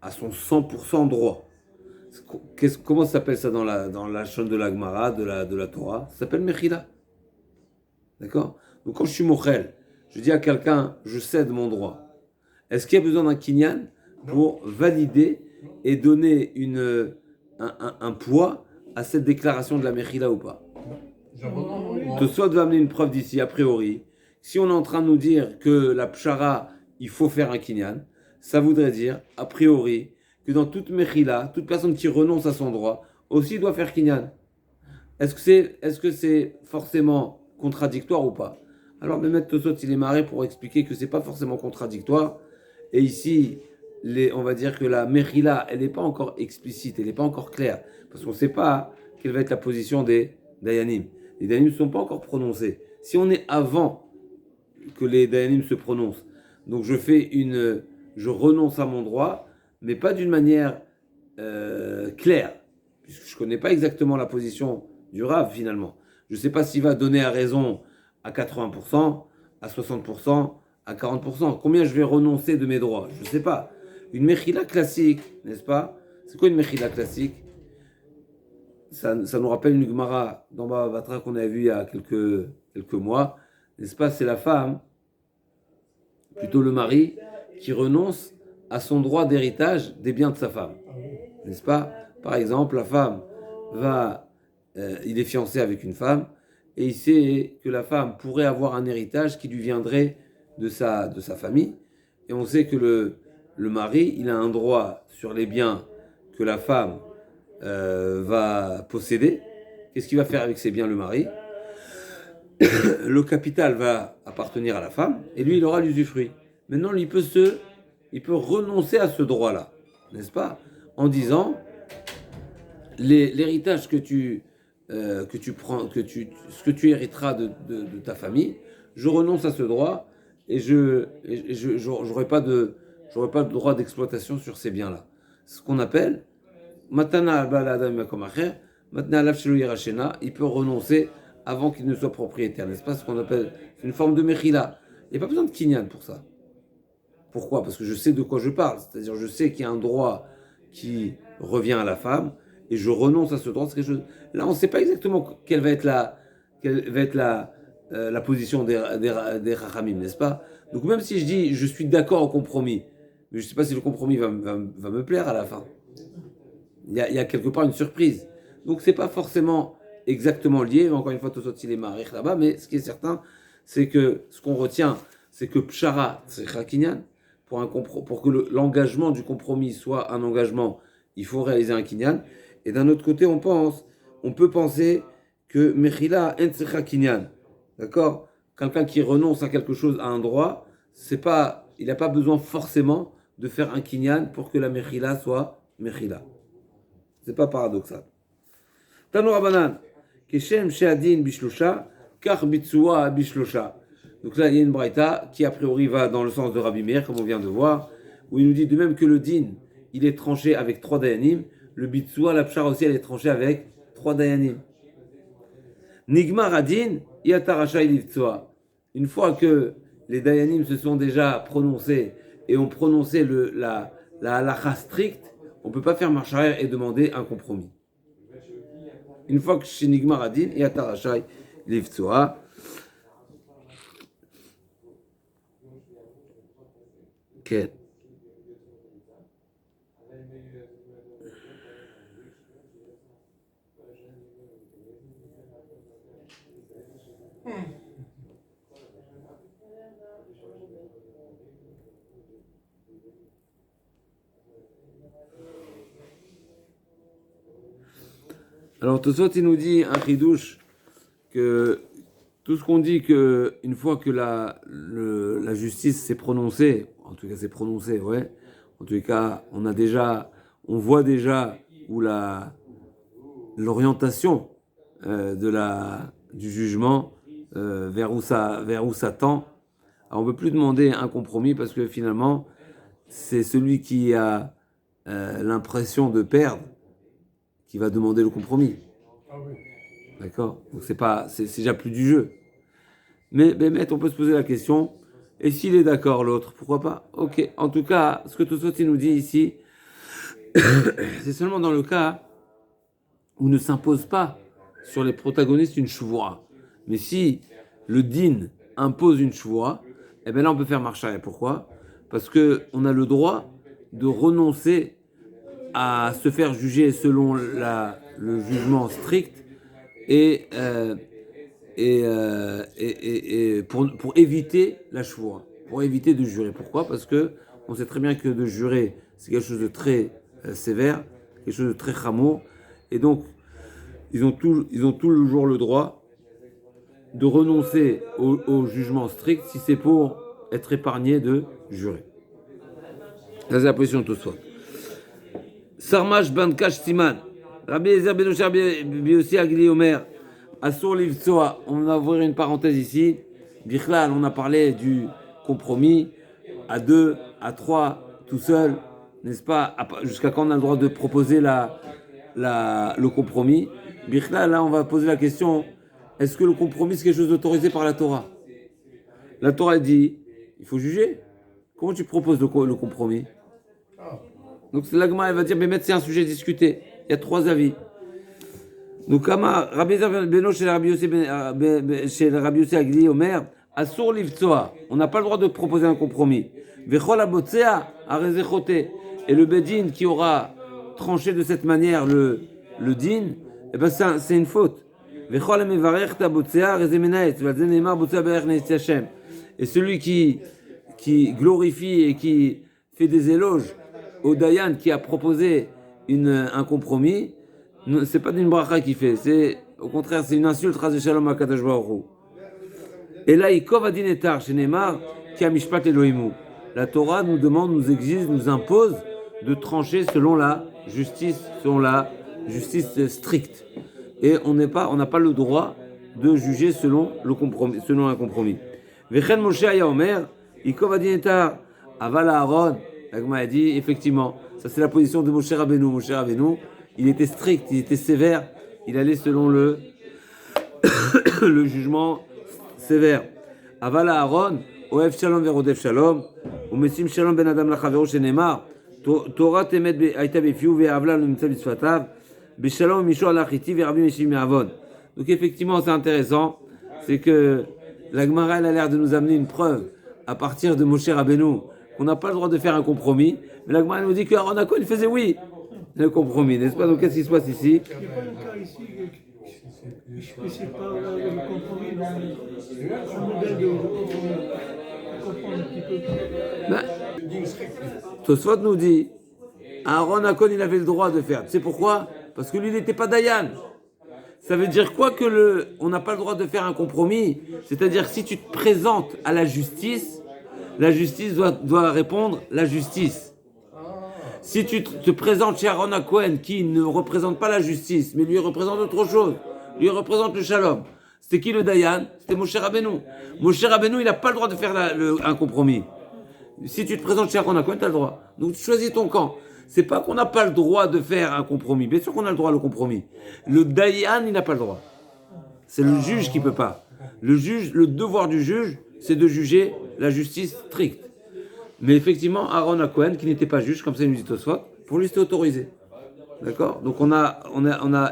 à son 100% droit. Comment ça s'appelle ça dans la chaîne de la Gemara, de la Torah? Ça s'appelle Mechila. D'accord? Donc quand je suis mochel, je dis à quelqu'un, je cède mon droit. Est-ce qu'il y a besoin d'un kinyan pour valider et donner un poids à cette déclaration de la Mechila ou pas? Tosfot va amener une preuve d'ici, a priori. Si on est en train de nous dire que la pshara, il faut faire un kinyan, ça voudrait dire, a priori, que dans toute Mechila, toute personne qui renonce à son droit aussi doit faire kinyan. Est-ce que c'est forcément contradictoire ou pas? Alors, Mehmet Tosfot, il est marré pour expliquer que c'est pas forcément contradictoire. Et ici, on va dire que la Mechila, elle n'est pas encore explicite, elle n'est pas encore claire. Parce qu'on ne sait pas quelle va être la position des Dayanim. Les Dayanim ne sont pas encore prononcés. Si on est avant que les Dayanim se prononcent, donc je renonce à mon droit, mais pas d'une manière claire, puisque je ne connais pas exactement la position du Rav finalement. Je ne sais pas s'il va donner à raison à 80%, à 60%, à 40%. Combien je vais renoncer de mes droits? Je ne sais pas. Une mechila classique, n'est-ce pas? C'est quoi une mechila classique? Ça nous rappelle une Gemara dans Baba Batra qu'on avait vu il y a quelques mois, n'est-ce pas? C'est la femme, plutôt le mari, qui renonce à son droit d'héritage des biens de sa femme, n'est-ce pas? Par exemple, la femme il est fiancé avec une femme et il sait que la femme pourrait avoir un héritage qui lui viendrait de sa famille, et on sait que le mari, il a un droit sur les biens que la femme va posséder. Qu'est-ce qu'il va faire avec ses biens, le mari? Le capital va appartenir à la femme et lui, il aura l'usufruit. Maintenant, il peut renoncer à ce droit-là, n'est-ce pas? En disant, l'héritage que tu prends, ce que tu hériteras de ta famille, je renonce à ce droit et j'aurai pas de droit d'exploitation sur ces biens-là. Ce qu'on appelle Matana il peut renoncer avant qu'il ne soit propriétaire, n'est-ce pas? Ce qu'on appelle une forme de mechila. Il n'y a pas besoin de kinyan pour ça. Pourquoi? Parce que je sais de quoi je parle. C'est-à-dire, je sais qu'il y a un droit qui revient à la femme et je renonce à ce droit. Là, on ne sait pas exactement quelle va être la position des rachamim, n'est-ce pas? Donc, même si je dis je suis d'accord au compromis, mais je ne sais pas si le compromis va me plaire à la fin. Il y a quelque part une surprise. Donc, ce n'est pas forcément exactement lié. Encore une fois, tout il est marich là-bas, mais ce qui est certain, c'est que ce qu'on retient, c'est que pshara, c'est kinyan. Pour que l'engagement du compromis soit un engagement, il faut réaliser un kinyan. Et d'un autre côté, on peut penser que mechila en tsecha kinyan. D'accord? Quelqu'un qui renonce à quelque chose, à un droit, il n'a pas besoin forcément de faire un kinyan pour que la mechila soit mechila. C'est pas paradoxal. Tano Rabanan, Keshem Sheadin Bishlosha, Kar Bitsua Bishlosha. Donc là, il y a une braïta qui a priori va dans le sens de Rabbi Meir, comme on vient de voir, où il nous dit de même que le din, il est tranché avec 3 dayanim, le bitsua, la pshara aussi, elle est tranchée avec 3 dayanim. Nigmar adin, yatarasha ilivtsua. Une fois que les dayanim se sont déjà prononcés et ont prononcé la halakha stricte, on ne peut pas faire marche arrière et demander un compromis. Une fois que chez Nigmar adin, yatarasha ilivtsua. כן. Alors, Tosot, il nous dit un chidouche que tout ce qu'on dit que une fois que la justice s'est prononcée, en tout cas c'est prononcé, ouais, en tout cas on voit déjà où l'orientation du jugement vers où ça tend. Alors on ne peut plus demander un compromis parce que finalement c'est celui qui a l'impression de perdre qui va demander le compromis. Ah oui. D'accord? Donc c'est déjà plus du jeu. Mais on peut se poser la question, et s'il est d'accord l'autre, pourquoi pas? Ok. En tout cas, ce que Tosoti nous dit ici, c'est seulement dans le cas où ne s'impose pas sur les protagonistes une chouvra. Mais si le din impose une chouvra, eh bien là on peut faire marche arrière. Pourquoi? Parce que on a le droit de renoncer à se faire juger selon le jugement strict et pour éviter la choua, pour éviter de jurer. Pourquoi? Parce que on sait très bien que de jurer, c'est quelque chose de très sévère, quelque chose de très chamour, et donc ils ont tout le jour le droit de renoncer au jugement strict si c'est pour être épargné de jurer. Ça c'est la position de Tosfot. Sarmash ben Kash Siman, Rabbi Ezer ben Osher Biossi Agli Omer. Assour Livtsoa, on va ouvrir une parenthèse ici. Bichlal, on a parlé du compromis à 2, à 3, tout seul, n'est-ce pas? Jusqu'à quand on a le droit de proposer le compromis? Bichlal, là, on va poser la question, est-ce que le compromis c'est quelque chose d'autorisé par la Torah? La Torah dit, il faut juger. Comment tu proposes le compromis? Donc l'agma, elle va dire, mais maître, c'est un sujet discuté. Il y a 3 avis. Donc, Rabbi Beno chez Rabbi Yossi Agli Omer, Assour Livtsoa, on n'a pas le droit de proposer un compromis. Vechol Abotsea Arezechote, et le Bedin qui aura tranché de cette manière le din, eh ben c'est une faute. Vechol Mevarech Abotsea Arezemenaet, Valzenemar Botsea Berech Neitz Hashem. Et celui qui glorifie et qui fait des éloges au Dayan qui a proposé un compromis, c'est pas d'une bracha qu'il fait, c'est au contraire c'est une insulte ras shalom à Kadosh Baruch Hu. Et là Ikov adin etar chez Neymar qui a mishpat Elohimu. La Torah nous demande, nous exige, nous impose de trancher selon la justice stricte. Et on n'a pas le droit de juger selon un compromis. Vechen Moshe aya omer Ikov adin etar aval Aaron. L'agma a dit effectivement, ça c'est la position de Moshe Rabbeinu. Moshe Rabbeinu, il était strict, il était sévère, il allait selon le jugement sévère. Aval Aaron, Oev Shalom verodef Shalom, Umesim Shalom ben Adam lachavero shenemar, Torah temet aita befiu ve'avla l'nimtza b'sfatav, Beshalom misho alachiti ve'rabi meshim me'avon. Donc effectivement, c'est intéressant, c'est que la Gemara elle a l'air de nous amener une preuve à partir de Moshe Rabbeinu qu'on n'a pas le droit de faire un compromis, mais la Gemara nous dit qu'Aaron Akon il faisait oui. Le compromis, n'est-ce pas? Donc qu'est-ce qui se passe ici? Il n'y a pas le cas ici que c'est pas le compromis dans le modèle de comprendre un petit peu. Tosfot nous dit, Aaron Akon il avait le droit de faire. Tu sais pourquoi? Parce que lui il n'était pas Dayan. Ça veut dire quoi que on n'a pas le droit de faire un compromis? C'est-à-dire si tu te présentes à la justice doit répondre la justice. Si tu te présentes chez Aaron Cohen qui ne représente pas la justice, mais lui représente autre chose, lui représente le shalom, c'était qui le Dayan? C'était Moshe Rabbeinu. Moshe Rabbeinu, il n'a pas le droit de faire un compromis. Si tu te présentes chez Aaron Cohen, tu as le droit. Donc tu choisis ton camp. C'est pas qu'on n'a pas le droit de faire un compromis. Bien sûr qu'on a le droit au compromis. Le Dayan, il n'a pas le droit. C'est le juge qui peut pas. Le devoir du juge, c'est de juger la justice stricte. Mais effectivement, Aaron Cohen, qui n'était pas juge, comme ça il nous dit Tosfot, pour lui c'était autorisé. D'accord? Donc on a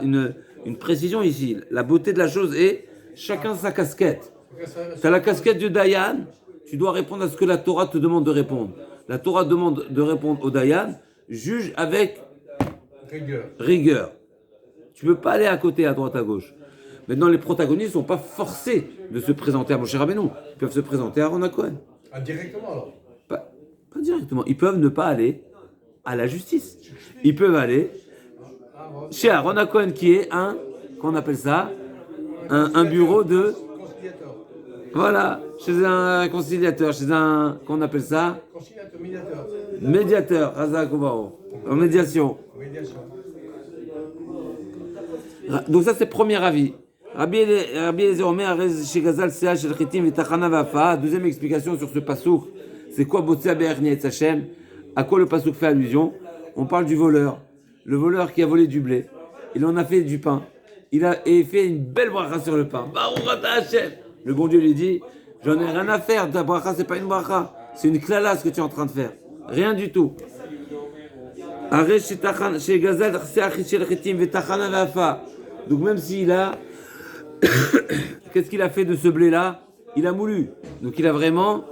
une précision ici. La beauté de la chose est chacun sa casquette. Tu as la casquette du Dayan, tu dois répondre à ce que la Torah te demande de répondre. La Torah demande de répondre au Dayan, juge avec rigueur. Tu ne peux pas aller à côté, à droite, à gauche. Maintenant, les protagonistes ne sont pas forcés de se présenter à Moshe Rabbeinu. Ils peuvent se présenter à Aaron Cohen. Ah, directement alors? Pas directement. Ils peuvent ne pas aller à la justice. Ils peuvent aller chez Aaron à Cohen, qui est un, qu'on appelle ça, un bureau de, Conciliateur. voilà, chez un conciliateur, chez un, qu'on appelle ça, Conciliateur, médiateur. médiateur, Razak Obao, en médiation. Médiation. Donc ça c'est le premier avis. Rabbi Eliezer Omer, chez Gazal, Sea, Shel Chitim, Vitachana Vafa. Deuxième explication sur ce pasouk, c'est quoi Botzea Be'er Nietz Hashem? À quoi le pasouk fait allusion? On parle du voleur. Le voleur qui a volé du blé. Il en a fait du pain. Il a fait une belle bracha sur le pain. Baruch Ata Hashem. Le bon Dieu lui dit, j'en ai rien à faire. Ta bracha, c'est pas une bracha. C'est une klala ce que tu es en train de faire. Rien du tout. Chez Gazal, Sea, Shel Chitim, Vitachana Vafa. Donc même s'il a... Qu'est-ce qu'il a fait de ce blé-là? Il a moulu. Donc il a vraiment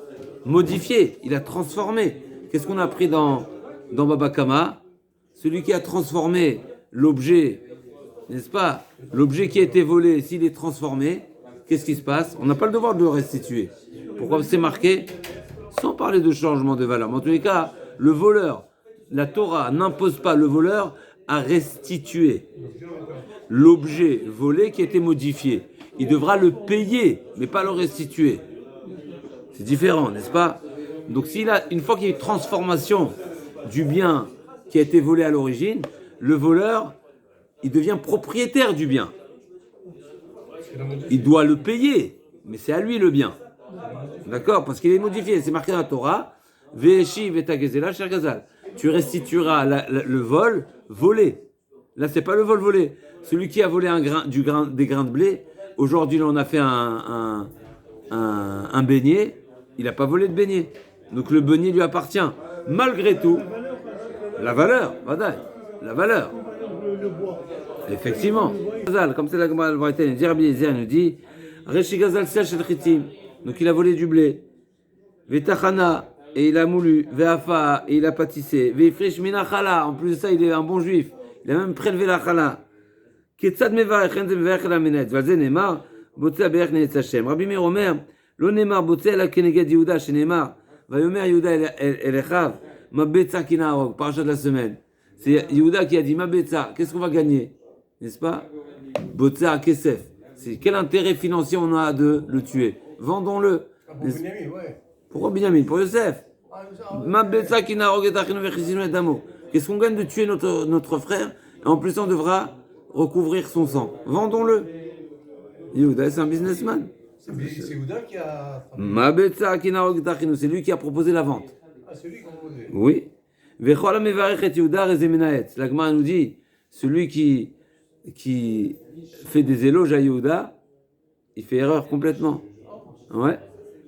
modifié, il a transformé. Qu'est-ce qu'on a appris dans Baba Kama? Celui qui a transformé l'objet, n'est-ce pas? L'objet qui a été volé, s'il est transformé, qu'est-ce qui se passe? On n'a pas le devoir de le restituer. Pourquoi c'est marqué? Sans parler de changement de valeur. Mais en tous les cas, le voleur, la Torah n'impose pas le voleur à restituer l'objet volé qui a été modifié. Il devra le payer, mais pas le restituer. C'est différent, n'est-ce pas? Donc une fois qu'il y a une transformation du bien qui a été volé à l'origine, le voleur, il devient propriétaire du bien. Il doit le payer, mais c'est à lui le bien. D'accord? Parce qu'il est modifié. C'est marqué dans la Torah, Ve'eshi vetagezela shel gazal. Tu restitueras le vol volé. Là, c'est pas le vol volé. Celui qui a volé des grains de blé, aujourd'hui, on a fait un beignet, il n'a pas volé de beignet. Donc le beignet lui appartient. Malgré tout, la valeur, la valeur. Le bois. Effectivement. Comme c'est la Gemara al-Braïtaine, Rabbi Eliezer nous dit, Reshi Gazal Sea Shel Chitim. Donc il a volé du blé. Vetachana, et il a moulu. Ve'afa, et il a pâtissé. Ve'ifrish mina chala. En plus de ça, il est un bon juif. Il a même prélevé la chala. Ketzad mevarech, en zem mevarech la menet. Valze nemar, botzea be'ech neetz Hashem. Rabbi Meir Omer, lo nemar botzea la keneged Yehuda, shenemar. Vayomer Yehuda el Echav, ma betza kinarog. Parachat de la semaine. C'est Yehuda qui a dit, ma betza, qu'est-ce qu'on va gagner? N'est-ce pas? Botzea kesef. C'est quel intérêt financier on a de le tuer? Vendons-le. Pour Benjamin, ouais. Pourquoi Binyamin? Pour Yosef. Ma betza kinarog et achinu vechizinu et damo. Qu'est-ce qu'on gagne de tuer notre frère? Et en plus, on devra recouvrir son sang. Vendons-le. Yehuda, c'est un businessman. C'est Yehuda qui a. Ma betza kinarog et achinu, c'est lui qui a proposé la vente. Ah, c'est lui qui a proposé. Oui. Vechol mevarech et Yehuda rezemenaet. La Gemara nous dit, celui qui fait des éloges à Yehuda, il fait erreur complètement. Ouais.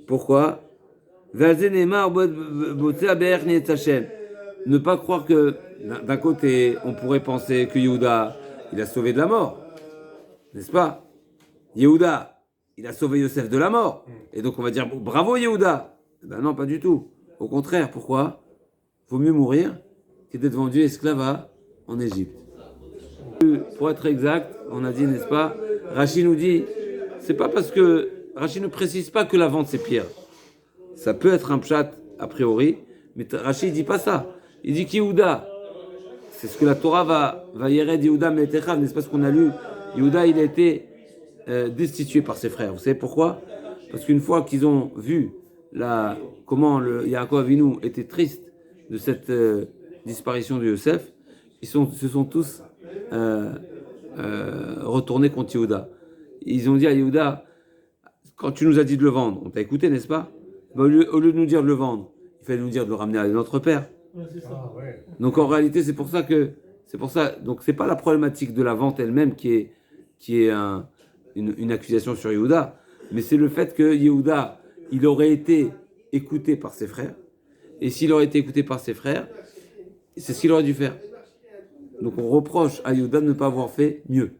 Pourquoi? Ne pas croire que, d'un côté, on pourrait penser que Yehuda, il a sauvé de la mort. N'est-ce pas? Yehuda, il a sauvé Yosef de la mort. Et donc on va dire, bravo Yehuda. Ben non, pas du tout. Au contraire, pourquoi? Vaut mieux mourir que d'être vendu esclave en Égypte. Pour être exact, on a dit, n'est-ce pas? Rachid nous dit, c'est pas parce que Rachid ne précise pas que la vente c'est pire. Ça peut être un pshat a priori, mais Rachid dit pas ça. Il dit qu'Yehuda, c'est ce que la Torah va yered Yehuda me'etechav, n'est-ce pas ce qu'on a lu? Yehuda, il a été destitué par ses frères. Vous savez pourquoi? Parce qu'une fois qu'ils ont vu comment le Yaakov Avinu était triste de cette disparition de Yosef, ils se sont tous retournés contre Yehuda. Ils ont dit à Yehuda, quand tu nous as dit de le vendre, on t'a écouté, n'est-ce pas? Au lieu de nous dire de le vendre, il fallait nous dire de le ramener à notre père. Ouais, c'est ça. Ah, ouais. Donc en réalité, c'est pour ça. Donc c'est pas la problématique de la vente elle-même qui est une accusation sur Yehuda, mais c'est le fait que Yehuda, il aurait été écouté par ses frères, et s'il aurait été écouté par ses frères, c'est ce qu'il aurait dû faire. Donc on reproche à Yehuda de ne pas avoir fait mieux.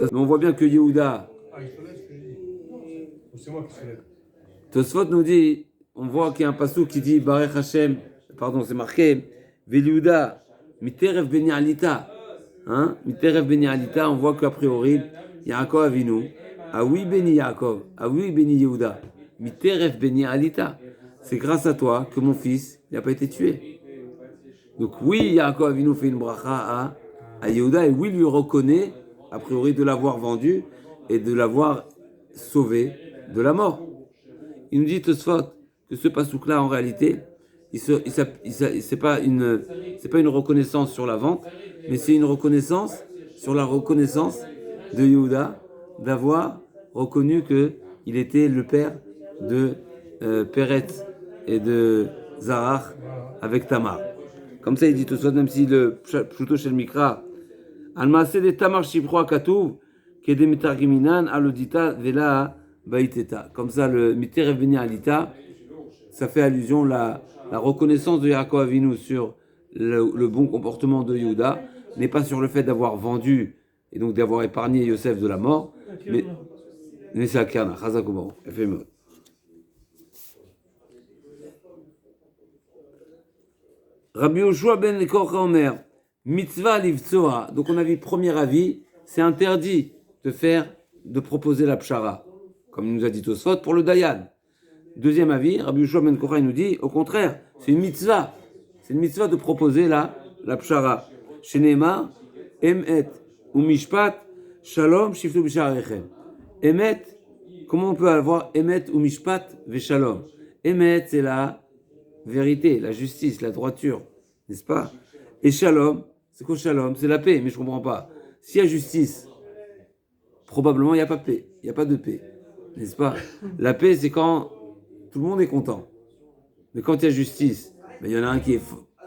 Mais on voit bien que Yehuda, Ah, il se lève, ce que je dis. Ou c'est moi qui se lève. Tosfot nous dit, on voit qu'il y a un passage qui dit Barech Hashem, pardon, c'est marqué Veliuda, Miterev Beni Alita. Hein? Miterev Beni Alita, on voit qu'a priori, Yaakov Avinu, ah oui Beni Yaakov, ah oui Beni Yehuda, Miterev Beni Alita. C'est grâce à toi que mon fils n'a pas été tué. Donc oui, Yaakov Avinu fait une bracha à Yehuda et oui, lui reconnaît, a priori, de l'avoir vendu et de l'avoir sauvé de la mort. Il nous dit Tosfot que ce pasouk-là, en réalité, c'est pas une reconnaissance sur la vente, mais c'est une reconnaissance sur la reconnaissance de Yehuda d'avoir reconnu qu'il était le père de Peretz et de Zarach avec Tamar. Comme ça, il dit tout ça, même si le Pshuto Shel Mikra, Al-Maaseh de Tamar Shipro Katuv, Kedem Mitargiminan, Alodita Vela Baiteta. Comme ça, le Miterev Beni Alita, ça fait allusion à la reconnaissance de Yaakov Avinu sur le bon comportement de Yehuda, n'est pas sur le fait d'avoir vendu et donc d'avoir épargné Yosef de la mort, mais c'est à Kerna, Chazakoumou, Efemot. Rabbi Yoshua ben Korcha Omer, mitzvah livtsoa. Donc on a vu premier avis, c'est interdit de proposer la pshara, comme il nous a dit Tosfot pour le Dayan. Deuxième avis, Rabbi Yoshua ben Korcha nous dit, au contraire, c'est une mitzvah de proposer la pshara. Shenema, emet ou mishpat, shalom shiftu b'sharechem. Emet, comment on peut avoir emet ou mishpat v'shalom? Emet, c'est la vérité, la justice, la droiture, n'est-ce pas? Et shalom, c'est quoi shalom? C'est la paix, mais je ne comprends pas. S'il y a justice, probablement il n'y a pas paix, il n'y a pas de paix, n'est-ce pas? La paix, c'est quand tout le monde est content. Mais quand il y a justice, il y en a un qui est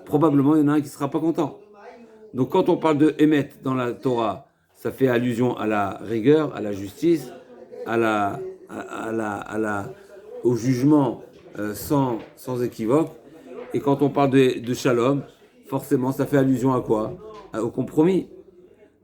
probablement il y en a un qui ne sera pas content. Donc quand on parle de émet dans la Torah, ça fait allusion à la rigueur, à la justice, au jugement sans équivoque. Et quand on parle de shalom, forcément, ça fait allusion à quoi? Au compromis.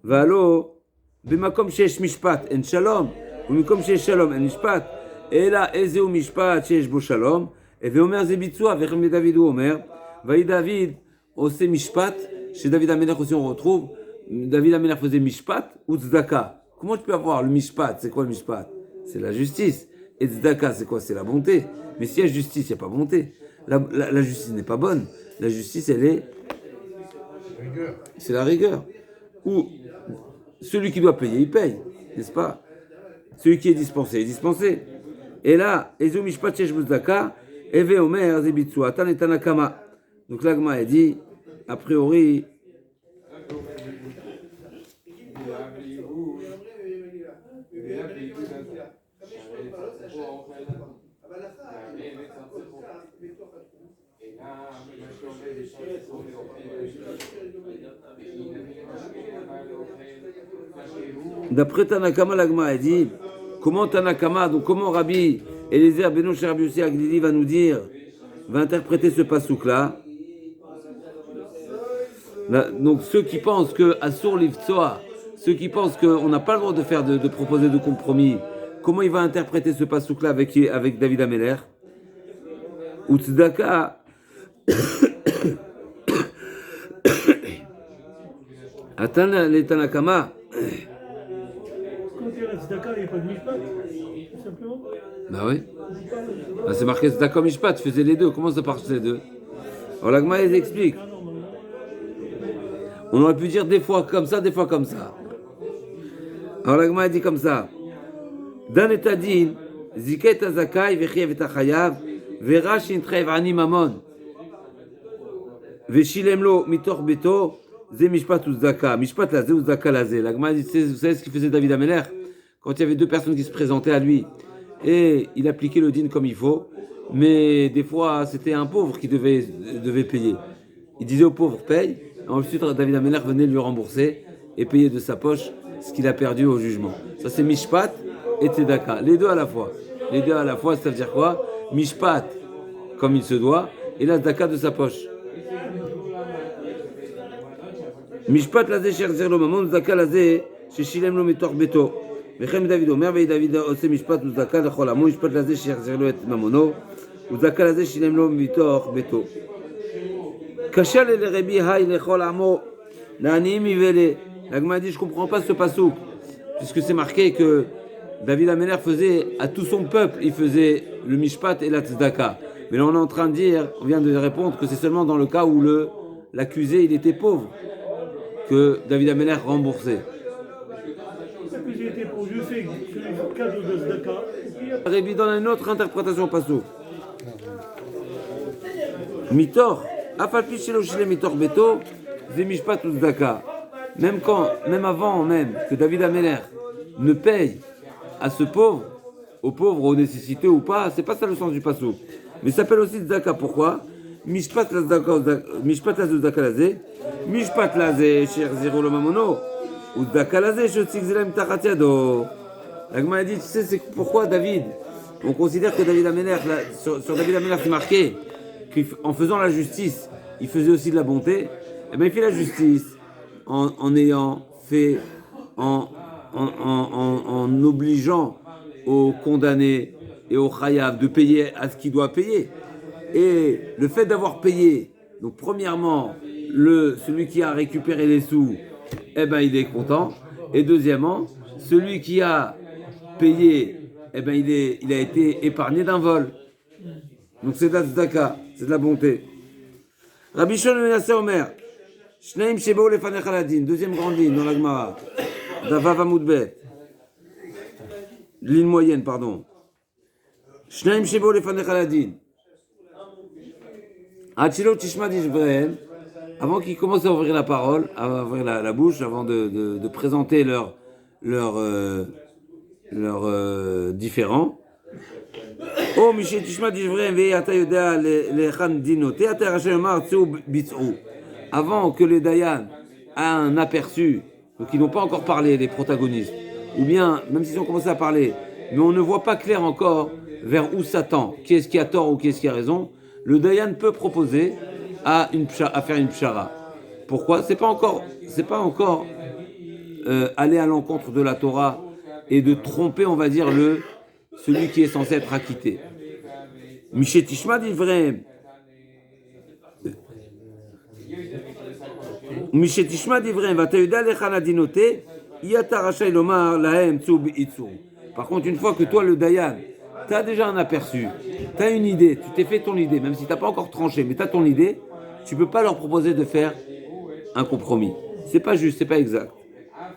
Valo, b'makom sheyesh mishpat en shalom, ou mikom sheyesh shalom en mishpat, et là, ezeu mishpat sheyesh bo shalom, et veomer ze bitzua, vechem David ou Omer, vaï David, ose mishpat, chez David Amelech aussi on retrouve, David Amelech faisait mishpat ou tzedaka. Comment tu peux avoir le mishpat? C'est quoi le mishpat? C'est la justice. Et tzedaka, c'est quoi? C'est la bonté. Mais s'il y a justice, il n'y a pas bonté. La justice n'est pas bonne. La justice, c'est la rigueur. Ou celui qui doit payer, il paye, n'est-ce pas? Celui qui est dispensé, est dispensé. Et là, Ezo Mishpat Shesh Muzdaka, Eve Omer Zebitsu, Atan et Tanakama. Donc l'Agma a dit, a priori, d'après Tanakama, l'Agma a dit, comment Tanakama, donc comment Rabbi Eliezer Beno Rabbi Yossi Aglili va nous dire, va interpréter ce pasouk-là. Donc ceux qui pensent que Asur Livtsoa, ceux qui pensent qu'on n'a pas le droit de proposer de compromis, comment il va interpréter ce pasouk-là avec David Ameler? Ou Tzedaka Atan les Tanakama. Quand il y a la tzedaka, il n'y a pas de mishpat, tout simplement. Bah oui. Bah c'est marqué tzedaka mishpat, faisait les deux. Comment ça marche les deux? Alors l'Agma il explique. On aurait pu dire des fois comme ça, des fois comme ça. Alors l'Agma dit comme ça. Dan et adin, ziket azakai vechiev et achayav, verashin trev ani mamon, veshilemlo mitor beto. Zé mishpat ou tzedaka, mishpat la zé ou tzedaka la zé. L'Agma dit, vous savez ce qu'il faisait David Ameler quand il y avait deux personnes qui se présentaient à lui et il appliquait le din comme il faut, mais des fois c'était un pauvre qui devait payer. Il disait au pauvre paye, et ensuite David Ameler venait lui rembourser et payer de sa poche ce qu'il a perdu au jugement. Ça c'est mishpat et tzedaka, les deux à la fois. Les deux à la fois, ça veut dire quoi? Mishpat comme il se doit et la tzedaka de sa poche. Mishpat lazé sherzir lo mamon, tzedaka lazé sheshilem lo mitor beto. Vechem David Omer, vei David ose mishpat tzedaka lechol amo, mishpat lazé sherzir lo et mamono, tzedaka lazé shilem lo mitor beto. Kashal el Rabbi hay lechol amo, l'aniim ivele. L'Agma dit, je comprends pas ce pasouk, puisque c'est marqué que David Ameler faisait à tout son peuple, il faisait le mishpat et la tzedaka. Mais là on est en train de dire, on vient de répondre que c'est seulement dans le cas où l'accusé, il était pauvre, que David Ameller remboursait. L'accusé était pauvre, je sais que le cadeau de Zdaka. Rébi dans une autre interprétation passo. Mitor, afalpi shelo shile mitor beto, zemishpat ou Zdaka. Même avant que David Ameller ne paye à ce pauvre, aux pauvres, aux nécessités ou pas, c'est pas ça le sens du passo. Mais ça s'appelle aussi Zdaka. Pourquoi? Mishpat la Zdaka lazé, Mishpat lazé, cher zéro le mamono, ou Zdaka lazé, je t'exilem tachatiado. La Gemara a dit, tu sais, c'est pourquoi David, on considère que David Ameller, sur David Ameller, c'est marqué qu'en faisant la justice, il faisait aussi de la bonté. Eh bien, il fait la justice en ayant fait, en obligeant aux condamnés et aux chayav de payer à ce qu'il doit payer. Et le fait d'avoir payé, donc premièrement, celui qui a récupéré les sous, eh ben, il est content. Et deuxièmement, celui qui a payé, eh ben, il a été épargné d'un vol. Donc c'est de la tzedaka, c'est de la bonté. Rabbi Shimon ben Yossé Omer, Shneim shebou lefanecha ladin, deuxième grande ligne dans la Gemara, Davav Amud Bet, ligne moyenne, pardon. Shneim shebou lefanecha ladin. Achilo tishma dishvrehem, avant qu'ils commencent à ouvrir la parole, à ouvrir la bouche, avant de présenter leurs différents. Oh, Michel Tishma dishvrehem ve'ata yoda lechan dinote, ata rachel mar tseu bitzou. Avant que les Dayan aient un aperçu, donc ils n'ont pas encore parlé, les protagonistes, ou bien, même s'ils ont commencé à parler, mais on ne voit pas clair encore vers où s'attend, qui est-ce qui a tort ou qui est-ce qui a raison, le Dayan peut proposer à faire une pshara. Pourquoi? C'est pas encore aller à l'encontre de la Torah et de tromper, on va dire, celui qui est censé être acquitté. Michel Tishma dit vrai. Michel Tishma dit vrai. Par contre, une fois que toi, le Dayan, tu as déjà un aperçu, tu as une idée, tu t'es fait ton idée, même si tu n'as pas encore tranché, mais tu as ton idée, tu ne peux pas leur proposer de faire un compromis. C'est pas juste, c'est pas exact.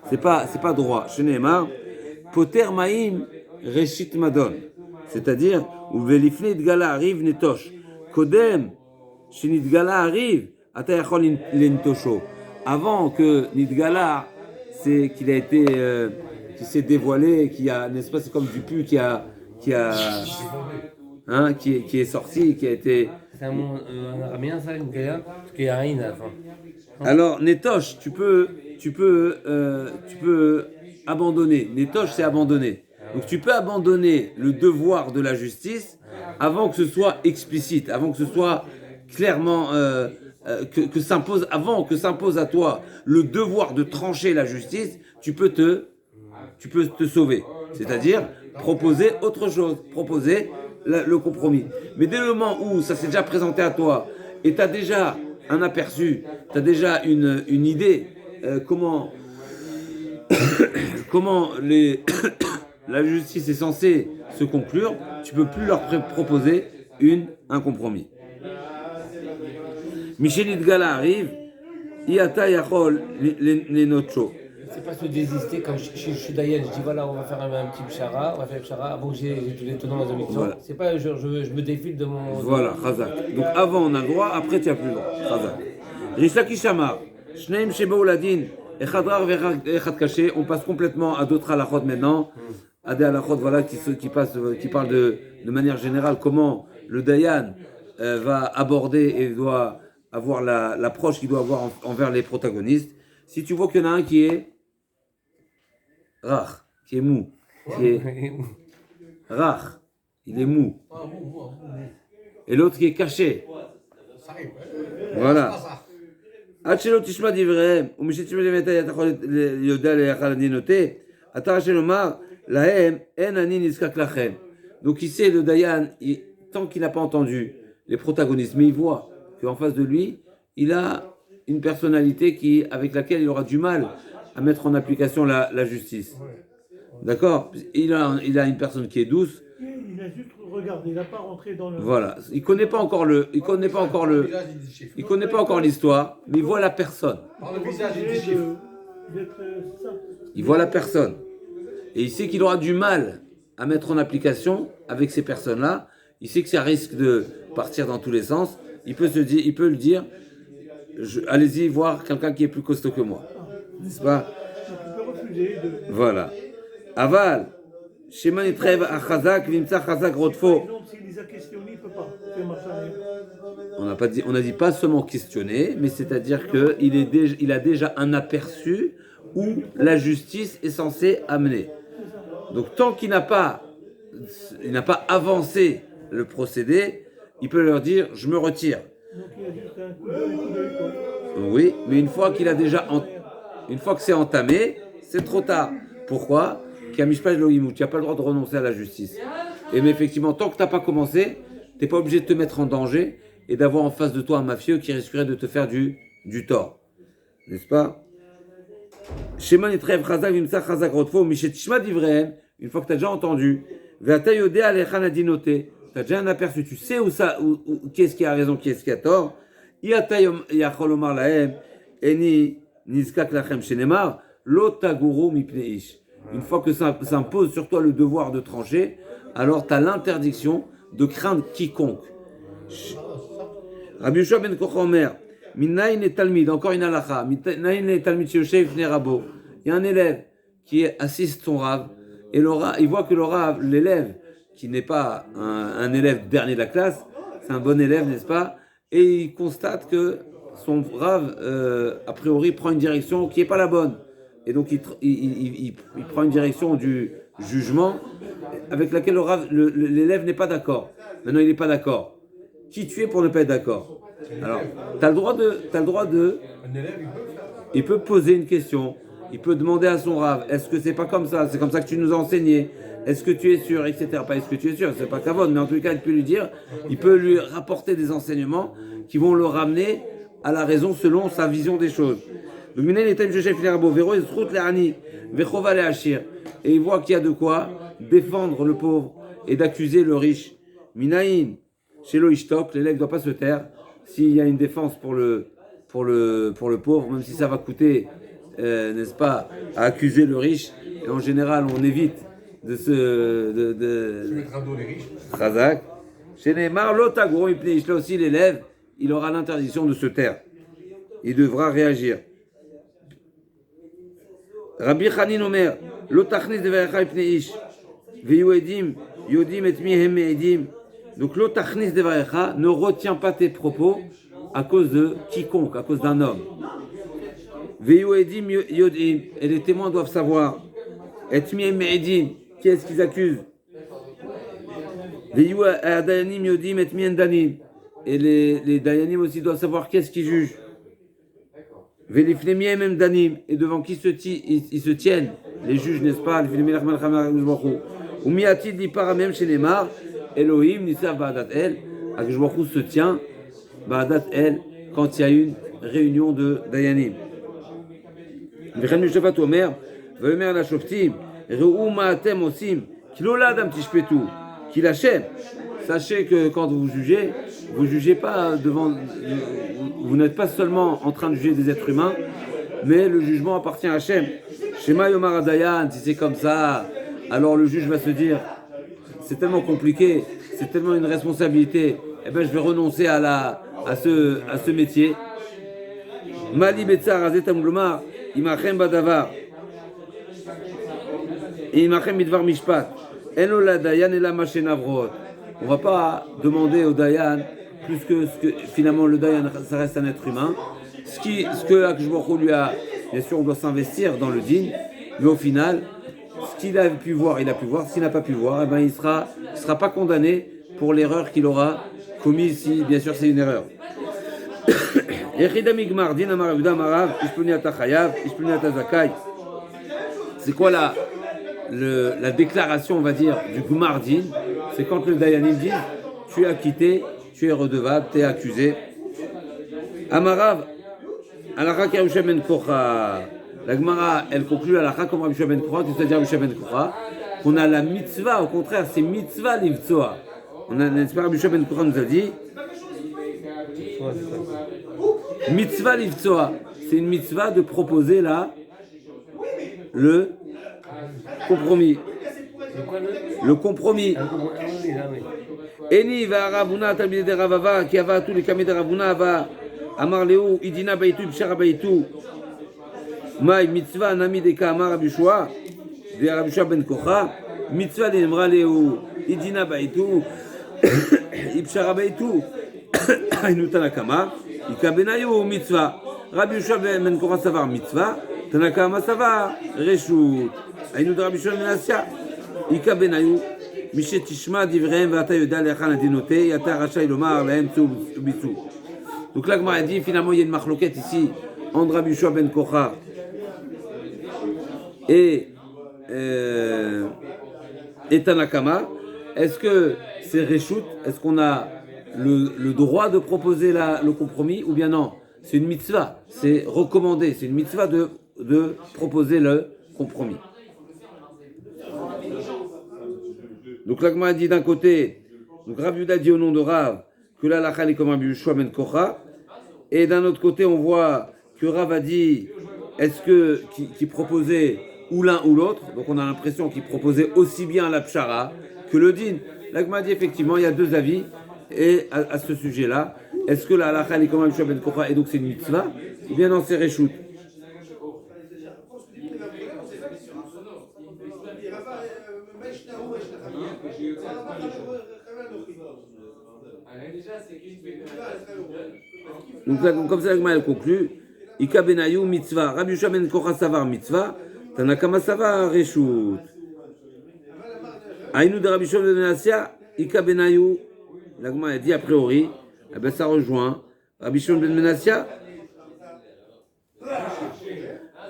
C'est pas droit. Chez Neymar, Poter Maïm Reshit Madon. C'est-à-dire, où Velifne Idgala arrive Netosh. Kodem, chez Nidgala arrive, Atayachol Lentosho. Avant que Nidgala, c'est qu'il a été, qui s'est dévoilé, qui a, n'est-ce pas, c'est comme du pu qui est sorti, qui a été. C'est un mot en araméen, ça, une gaya, parce qu'il y a rien à la fin. Alors, Netosh, tu peux abandonner. Netosh, c'est abandonner. Donc, tu peux abandonner le devoir de la justice avant que ce soit explicite, avant que ce soit clairement avant que s'impose à toi le devoir de trancher la justice, tu peux te sauver. C'est-à-dire proposer autre chose, proposer le compromis. Mais dès le moment où ça s'est déjà présenté à toi et tu as déjà un aperçu, tu as déjà une idée comment la justice est censée se conclure, tu ne peux plus leur proposer un compromis. Michel Idgala arrive, Iata Yachol les Nocho. C'est pas se désister quand je suis Dayan, je dis voilà, on va faire un petit pshara, on va faire un pshara avant que j'ai tous les tenants dans la mission. Voilà. C'est pas je me défile de mon. Voilà, Chazak. Donc avant on a le droit, après tu n'as plus le droit. Chazak. Rishlaki Shamar, Shneim Sheba Uladin, Echadrar Echad Kaché, on passe complètement à d'autres halachot maintenant. À des halachot voilà, qui parlent de manière générale comment le Dayan va aborder et doit avoir l'approche qu'il doit avoir envers les protagonistes. Si tu vois qu'il y en a un qui est rach, qui est mou, qui est rach, il est mou, et l'autre qui est caché. Voilà. Achelo tishma divrehem, ou mishetim levetay yatachol yoda leyachal adinote, atarache lomar lahem en ani niskak lachem. Donc ici le Dayan, tant qu'il n'a pas entendu les protagonistes, mais il voit qu'en face de lui, il a une personnalité avec laquelle il aura du mal à mettre en application la justice. D'accord? Il a une personne qui est douce. Il a juste regardé regarde, il n'a pas rentré dans le. Voilà. Il connaît pas encore l'histoire, mais il voit la personne. Par le visage, il déchiffre. D'être ça. Il voit la personne. Et il sait qu'il aura du mal à mettre en application avec ces personnes-là. Il sait que ça risque de partir dans tous les sens. Il peut le dire, allez-y voir quelqu'un qui est plus costaud que moi. N'est-ce pas? Donc il peut refuser de. Voilà. Aval. Shema nitrev achazak vimtsa chazak rodfo. Par exemple, s'il les a questionnés, il ne peut pas faire marche arrière. On n'a dit pas seulement questionner, mais c'est-à-dire qu'il a déjà un aperçu où la justice est censée amener. Donc tant qu'il n'a pas avancé le procédé, il peut leur dire je me retire. Donc il a juste un coup d'œil, quoi. Oui, mais une fois que c'est entamé, c'est trop tard. Pourquoi? Tu n'as pas le droit de renoncer à la justice. Et mais effectivement, tant que tu n'as pas commencé, tu n'es pas obligé de te mettre en danger et d'avoir en face de toi un mafieux qui risquerait de te faire du tort. N'est-ce pas? Shema nitrev chazak vimtsa chazak rodfo mishet shma divrehem. Une fois que tu as déjà entendu, ve'ata yodea alecha nadinote, tu as déjà un aperçu, tu sais où qu'est-ce qui a raison, qu'est-ce qui a tort. Iata yachol omar lahem eni nizkak lachem shenemar lo taguru mipnei ish. Une fois que ça impose sur toi le devoir de trancher, alors tu as l'interdiction de craindre quiconque. Rabbi Yoshua ben Kocha Omer, Minayin et Talmid, encore une halakha, Minayin et Talmid Sheyoshev Fnei Rabo. Il y a un élève qui assiste son Rav, et il voit que le Rav, l'élève, qui n'est pas un élève dernier de la classe, c'est un bon élève, n'est-ce pas? Et il constate que son Rav, a priori, prend une direction qui n'est pas la bonne. Et donc il prend une direction du jugement avec laquelle l'élève n'est pas d'accord. Maintenant, il n'est pas d'accord. Qui tu es pour ne pas être d'accord? Alors, tu as le droit de... Un élève, Il peut poser une question. Il peut demander à son Rav, est-ce que c'est pas comme ça? C'est comme ça que tu nous as enseigné. Est-ce que tu es sûr, etc. Pas est-ce que tu es sûr, c'est pas Kavod, mais en tout cas, il peut lui dire, il peut lui rapporter des enseignements qui vont le ramener à la raison selon sa vision des choses. Et il voit qu'il y a de quoi défendre le pauvre et d'accuser le riche. Minaïn, chez l'Oishtok, l'élève ne doit pas se taire s'il y a une défense pour le pauvre, même si ça va coûter, n'est-ce pas, à accuser le riche. Et en général, on évite de se mettre à dos les riches. Khazak. Chez Neymar, l'Otagoro, là aussi, l'élève, il aura l'interdiction de se taire. Il devra réagir. Rabbi Chanin Omer, l'otachnis de Varecha ipnei ish, ve'yodim, yodim et mihem me'edim. Donc l'otachnis de Varecha ne retient pas tes propos à cause de quiconque, à cause d'un homme. Ve'yodim yodim, et les témoins doivent savoir. Et mihem me'edim, qui est-ce qu'ils accusent? Ve'yodayanim yodim et mihem danim, et les dayanim aussi doivent savoir qu'est-ce qu'ils jugent. Et devant qui ils se tiennent, les juges, n'est-ce pas? Elohim Nisav Ba'adat El, Akjbachu se tient Ba'adat El quand il y a une réunion de Dayanim. V'chen Mishafat Omer, Ve'omer la Shoftim, Re'u Ma'atem Osim, Kilo Ladam Tishpetu, Kil Hashem. Sachez que quand vous jugez pas devant. Vous n'êtes pas seulement en train de juger des êtres humains, mais le jugement appartient à Hachem. Shema Yomar Dayan, si c'est comme ça, alors le juge va se dire c'est tellement compliqué, c'est tellement une responsabilité, eh ben je vais renoncer à ce métier. Mali Betzar Azetam Glomar, Imachem Badavar, Imachem Midvar Mishpat, Eno la Dayan et la Machénavrot. On ne va pas demander au Dayan plus que ce que finalement le Dayan, ça reste un être humain. Ce que Akjbachu lui a, bien sûr, on doit s'investir dans le din, mais au final, ce qu'il a pu voir, il a pu voir. S'il n'a pas pu voir, eh ben, il sera pas condamné pour l'erreur qu'il aura commise, si bien sûr c'est une erreur. C'est quoi la déclaration, on va dire, du Gmardin? C'est quand le Dayanim dit tu es acquitté, tu es redevable, tu es accusé. Amarav, Alakha Kerusha Ben Kocha. La Gemara, elle conclut Alakha comme Rabbi Ben Kocha, c'est-à-dire Rabbi Ben Kocha, qu'on a la mitzvah, au contraire, c'est mitzvah l'ivtsoa. on a n'est-ce pas, Rabbi Yoshua ben Kocha nous a dit mitzvah livtsoa, c'est une mitzvah de proposer là le compromis. Le compromis. Eni va Ravuna talmidei de Ravava qui ava tous les kamei de Ravuna va amar leu idina baitu b'shara baitu mai mitzvah nami de kamar Rabbi Yoshua de Rabbi Yoshua ben Kocha mitzvah de nemra leu idina baitu ibshara baitu aynu tanakama ikabenayu mitzvah Rabbi Yoshua ben Kocha savar mitzvah tanakama savar reshut aynu de Rabbi Yoshua ben Asya ikabenayu Mishet Tishma d'Ivraim Vata Yoda Lechan Adinoté Yata Rachaï Lomar Lahem Tsou Bitsou. Donc là, Gmara dit finalement il y a une marloquette ici entre Rabbi Yoshua ben Kocha et Tanakama. Est-ce que c'est Reshut? Est-ce qu'on a le droit de proposer le compromis ou bien non? C'est une mitzvah, c'est recommandé, c'est une mitzvah de proposer le compromis. Donc là, Gmara dit d'un côté, donc Rav Yuda dit au nom de Rav que la halakha est comme Rabbi Yoshua ben Kocha, et d'un autre côté, on voit que Rav a dit est-ce que qui proposait ou l'un ou l'autre, donc on a l'impression qu'il proposait aussi bien la pshara que le din. Là, Gmara dit effectivement, il y a deux avis et à ce sujet-là. Est-ce que la halakha est comme Rabbi Yoshua ben Kocha et donc c'est une mitzvah ou bien non, c'est reshut? Donc là, comme ça, elle conclut Ika benayu mitzvah, Rabbi Yoshua ben Kocha savar mitzvah, Tanakama savar reshut. Aïnou de Rabbi Yoshua ben Asya, Ika benayu, l'agma a dit a priori, eh ben ça rejoint Rabbi Yoshua ben Asya,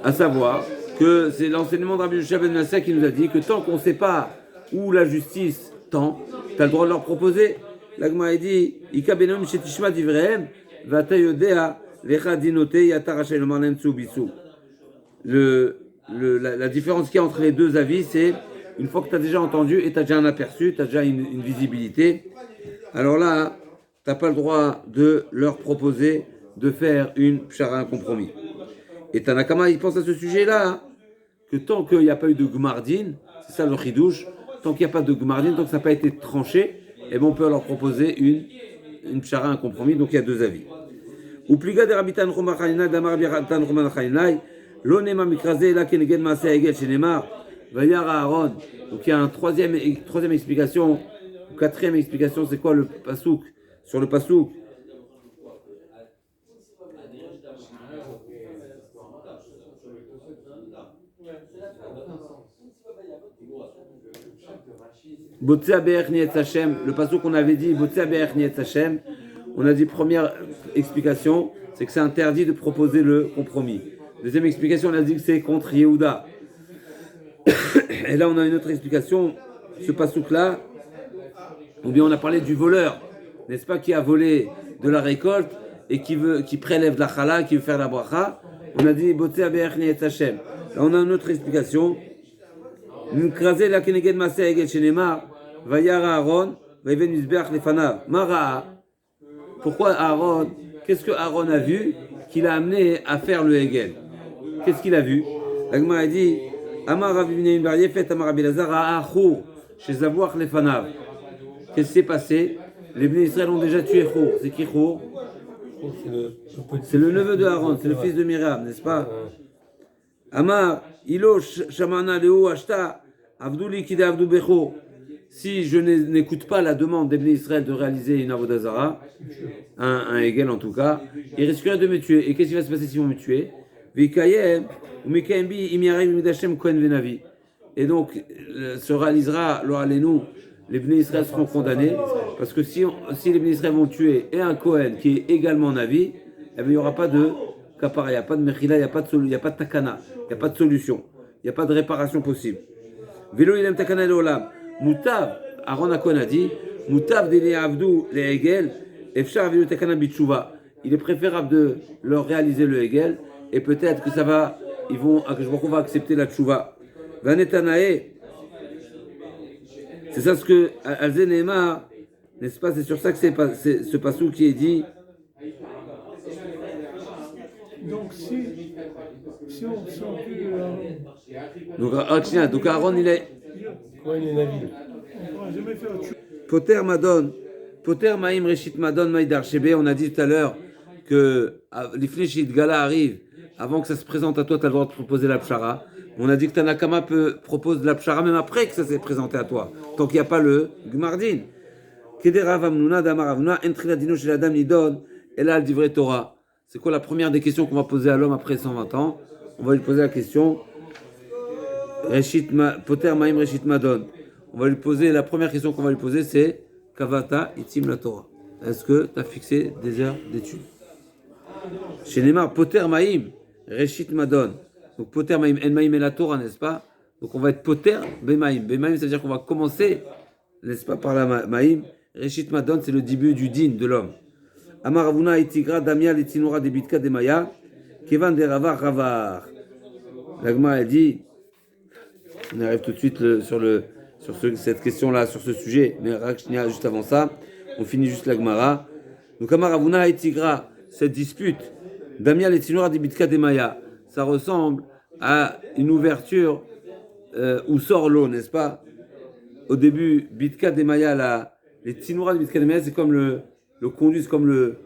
à savoir que c'est l'enseignement de Rabbi Yoshua ben Asya qui nous a dit que tant qu'on ne sait pas où la justice tend, tu as le droit de leur proposer. L'agma a dit Ika benayu mishet tishma d'Ivraim. La différence qu'il y a entre les deux avis, c'est une fois que tu as déjà entendu et tu as déjà un aperçu, tu as déjà une visibilité, alors là, tu n'as pas le droit de leur proposer de faire une pshara, un compromis. Et Tanakama, il pense à ce sujet-là, que tant qu'il n'y a pas eu de gmardin, c'est ça le chidouche, tant qu'il n'y a pas de gmardin, tant que ça n'a pas été tranché, eh ben on peut leur proposer une pshara, un compromis, donc il y a deux avis. Ou pliga de Rabbi Tanchuma Chanina d'Amar Rabbi Tanchuma Chanina, l'onema mikrazé la keneged maaseh hegel shenemar vayara Aaron. Donc il y a une troisième explication, ou quatrième explication, c'est quoi le pasouk? Sur le pasouk, Botzea be'er nietz Hashem, le pasouk qu'on avait dit, Botzea be'er nietz Hashem. On a dit première explication, c'est que c'est interdit de proposer le compromis. Deuxième explication, on a dit que c'est contre Yehuda. Et là, on a une autre explication. Ce pasouk-là, ou bien on a parlé du voleur, n'est-ce pas, qui a volé de la récolte et qui prélève la chala, qui veut faire la bracha. On a dit Botzea be'er nietz Hashem. Là, on a une autre explication. N'krasé la keneged maaseh hegel shenemar vayara Aaron vayiven mizbeach lefanav. Mara. Pourquoi Aaron? Qu'est-ce que Aaron a vu qui l'a amené à faire le Hegel? Qu'est-ce qu'il a vu? L'Agma a dit Amar Rabbi Binyamin bar Yefet Amar Rabbi Elazar Achur chez Zavuach Lefanav. Qu'est-ce qui s'est passé? Les Bnei Israël ont déjà tué Chour. C'est qui Chour? C'est le neveu de Aaron, c'est le fils de Myriam, n'est-ce pas? Amar Ilo Shamana Leo Ashta Avduli Kide Avdu Becho. Si je n'écoute pas la demande des Bnei Israël de réaliser une Avodah Zara, un Hegel en tout cas, ils risqueraient de me tuer. Et qu'est-ce qui va se passer s'ils vont me tuer? Et donc, se réalisera, les Bnei Israël seront condamnés, parce que si les Bnei Israël vont tuer et un Kohen qui est également Navi, eh bien, il n'y aura pas de kapara, il n'y a pas de mechila, il n'y a pas de takana, il n'y a pas de solution, il n'y a pas de réparation possible. Velo ilem takana leolam. Moutav, Aaron Akon a dit, Moutav de Avdou le Hegel, Efshar Velo takana bitshuva. Il est préférable de leur réaliser le Hegel, et peut-être que ça va, on va accepter la tshuva. Vanetanae, c'est ça ce que Alzenema, n'est-ce pas? C'est sur ça que c'est ce passou qui est dit. Donc si on peut... Donc Aaron, il est. Ouais, il est navi. on ne pourra jamais faire autre chose. Poter Madon. Poter Maïm Reshit Madon Maïdar Shebe. On a dit tout à l'heure que l'Ifnei Shit Gala arrive. Avant que ça se présente à toi, tu as le droit de proposer la pshara. On a dit que Tanakama propose la pshara même après que ça s'est présenté à toi. Tant qu'il n'y a pas le Gmardin. Kedera Vamnuna Damar Avnuna Entrila Dino chez la dame Nidon. Et là, le divrei Torah. C'est quoi la première des questions qu'on va poser à l'homme après 120 ans? On va lui poser la question. Poter Maïm Reshit Madon. On va lui poser, la première question qu'on va lui poser, c'est Kavata Itim la Torah. Est-ce que tu as fixé des heures d'études? Chez Neymar, Poter Maïm Reshit Madon. Donc Poter Maïm, En Maïm et la Torah, n'est-ce pas? Donc on va être Poter Bemaïm. Bemaïm, c'est-à-dire qu'on va commencer, n'est-ce pas, par la Maïm. Reshit Madon, c'est le début du din de l'homme. Amar Avuna Itigra Damia Letinora de Bitka de Maya. Kevan de Ravar Ravar. L'Agma a dit, on arrive tout de suite sur cette question-là, sur ce sujet, mais juste avant ça, on finit juste l'Agmara. Donc Amar Avuna Itigra, cette dispute, Damia Letinora de Bitka de Maya, ça ressemble à une ouverture où sort l'eau, n'est-ce pas? Au début, Bitka de Maya, les Tinora de Bitka de Maya, c'est comme le conduit, c'est comme le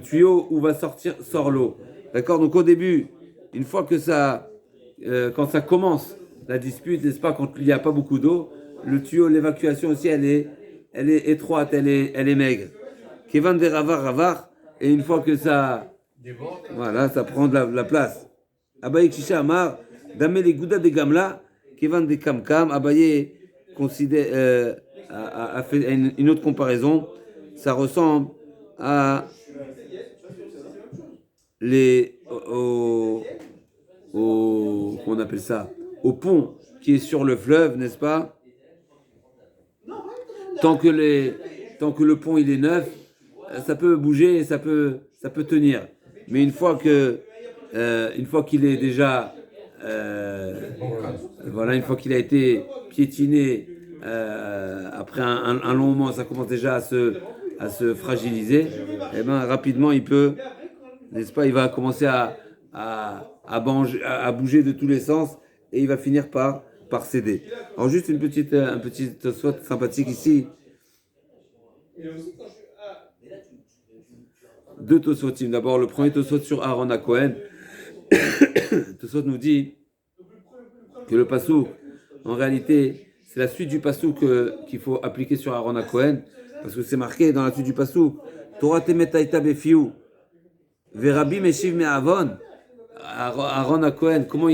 tuyau où sort l'eau. D'accord? Donc au début, une fois que quand ça commence la dispute, n'est-ce pas, quand il n'y a pas beaucoup d'eau, le tuyau, l'évacuation aussi, elle est étroite, elle est maigre. Kevan de Ravar, et une fois que ça, voilà, ça prend de la place. Abaye Kisha Amar, Dame les Gouda de Gamla, Kevan de Kamkam, Abaye considère, a fait une autre comparaison. Ça ressemble à comment on appelle ça, au pont qui est sur le fleuve, n'est-ce pas? Tant que le pont il est neuf, ça peut bouger et ça peut tenir. Mais une fois qu'il est déjà voilà, une fois qu'il a été piétiné après un long moment, ça commence déjà à se fragiliser, et ben rapidement il peut, n'est-ce pas, il va commencer à bouger de tous les sens et il va finir par céder. Alors juste un petit Tosfot sympathique ici. Deux Tosfotim. D'abord le premier Tosfot sur Aaron à Cohen. Tosfot nous dit que le passouk, en réalité, c'est la suite du passouk qu'il faut appliquer sur Aaron à Cohen, parce que c'est marqué dans la suite du passouk. Torah temetaita befiu, verabi meshiv me'avon. Aaron à Cohen, comment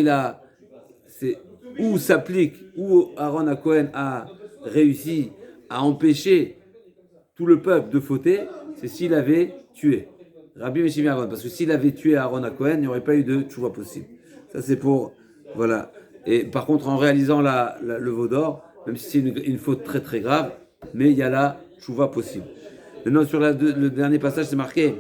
c'est où s'applique, où Aaron à Cohen a réussi à empêcher tout le peuple de fauter, c'est s'il avait tué. Rabbi Meshiv me'avon, parce que s'il avait tué Aaron à Cohen, il n'y aurait pas eu de tchouva possible. Ça c'est pour, voilà. Et par contre, en réalisant le veau d'or, même si c'est une faute très très grave, mais il y a la tchouva possible. Maintenant, sur le dernier passage, c'est marqué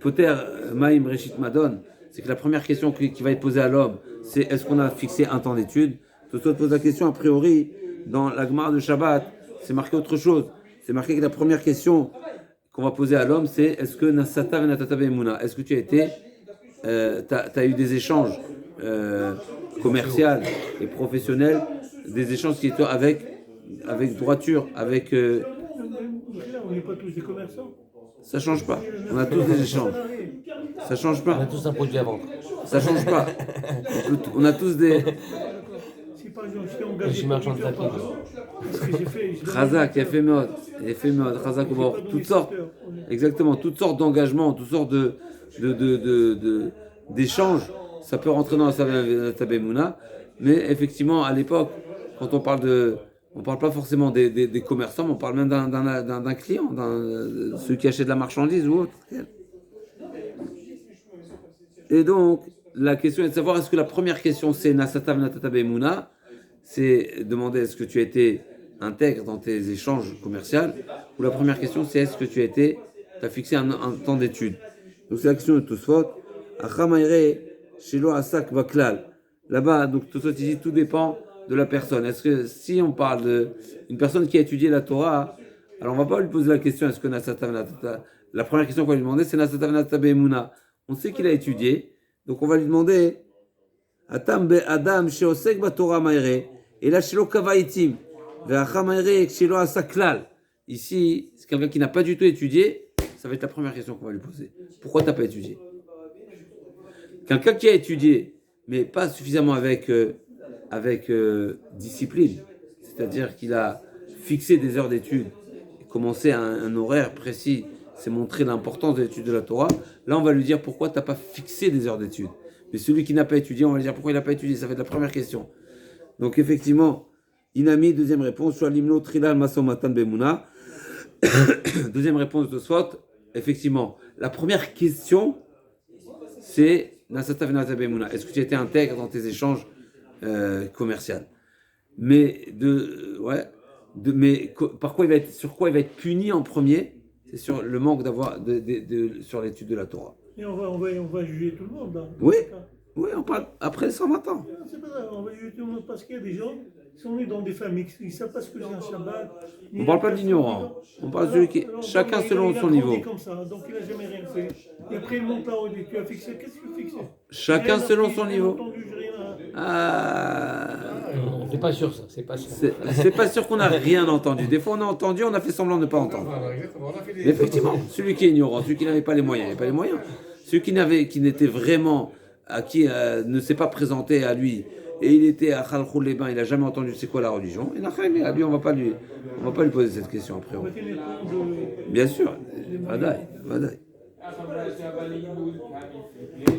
Poter Maïm Reshit Madon. C'est que la première question qui va être posée à l'homme, c'est est-ce qu'on a fixé un temps d'étude? Tosfot pose la question, a priori, dans la Gemara de Shabbat, c'est marqué autre chose. C'est marqué que la première question qu'on va poser à l'homme, c'est est-ce que Nasata Venatata Be'emuna, est-ce que tu as eu des échanges commerciaux et professionnels, des échanges qui étaient avec droiture, avec. On n'est pas tous des commerçants. Ça change pas. On a tous des échanges. Ça change pas. On a tous un produit à vendre. Ça change pas. On a tous des. Si par exemple, je suis Je engagé suis marchand de tapis. ce que j'ai fait, Razak, il a fait mode. Razak, toutes sortes. Exactement, toutes sortes d'engagements, toutes sortes d'échanges. Ça peut rentrer dans la Tabemuna. Mais effectivement, à l'époque, quand on parle pas forcément des commerçants, mais on parle même d'un client, ceux qui achètent de la marchandise ou autre. Et donc, la question est de savoir, est-ce que la première question c'est Nasatav Natata Be'emuna, c'est demander est-ce que tu as été intègre dans tes échanges commerciaux, ou la première question c'est est-ce que tu as fixé un temps d'étude. Donc c'est la question de Tosfot. Achamaire Shelo Asak Vaklal. Là-bas, donc Tosfot dit tout dépend de la personne. Est-ce que si on parle d'une personne qui a étudié la Torah, alors on va pas lui poser la question est-ce que Nasata Venatata. La première question qu'on va lui demander c'est Nasata Venatata Be'emuna. On sait qu'il a étudié, donc on va lui demander Atam Adam sheosek baTorah ma'ire et là shelo kavaitim ve'acha ma'ire shelo asaklal. Ici, c'est quelqu'un qui n'a pas du tout étudié, ça va être la première question qu'on va lui poser. Pourquoi tu n'as pas étudié? Quelqu'un qui a étudié, mais pas suffisamment avec discipline, c'est-à-dire qu'il a fixé des heures d'études, commencé à un horaire précis, c'est montrer l'importance de l'étude de la Torah, là on va lui dire pourquoi tu n'as pas fixé des heures d'études. Mais celui qui n'a pas étudié, on va lui dire pourquoi il n'a pas étudié, ça va être la première question. Donc effectivement, Inami, deuxième réponse, Shualimno Trilal Masomatan Bemuna. Deuxième réponse de Swat, effectivement, la première question, c'est Nasata Venata Bemuna. Est-ce que tu étais intègre dans tes échanges commerciaux? Mais par quoi sur quoi il va être puni en premier? C'est sur le manque sur l'étude de la Torah. Et on va juger tout le monde. Là, oui, on parle après 120 ans. C'est pas grave, on va juger tout le monde parce qu'il y a des gens, si on est dans des familles, ils ne savent pas ce que c'est un Shabbat. On ne parle pas de l'ignorant. On parle de celui qui. Chacun selon son niveau. Il a comme ça, donc il n'a jamais rien fait. Et après, il monte là-haut, tu as fixé. Qu'est-ce que tu as fixé? Chacun selon son niveau. C'est pas sûr ça, c'est pas sûr. C'est pas sûr qu'on n'a rien entendu. Des fois on a entendu, on a fait semblant de ne pas entendre. Mais effectivement, celui qui est ignorant, celui qui n'avait pas les moyens, il n'avait pas les moyens. Celui qui n'était vraiment, qui ne s'est pas présenté à lui, et il était à Khalkhul les bains, il n'a jamais entendu c'est quoi la religion. Et à lui, on va pas lui poser cette question après. Bien sûr, Vadaï.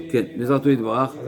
Quel, les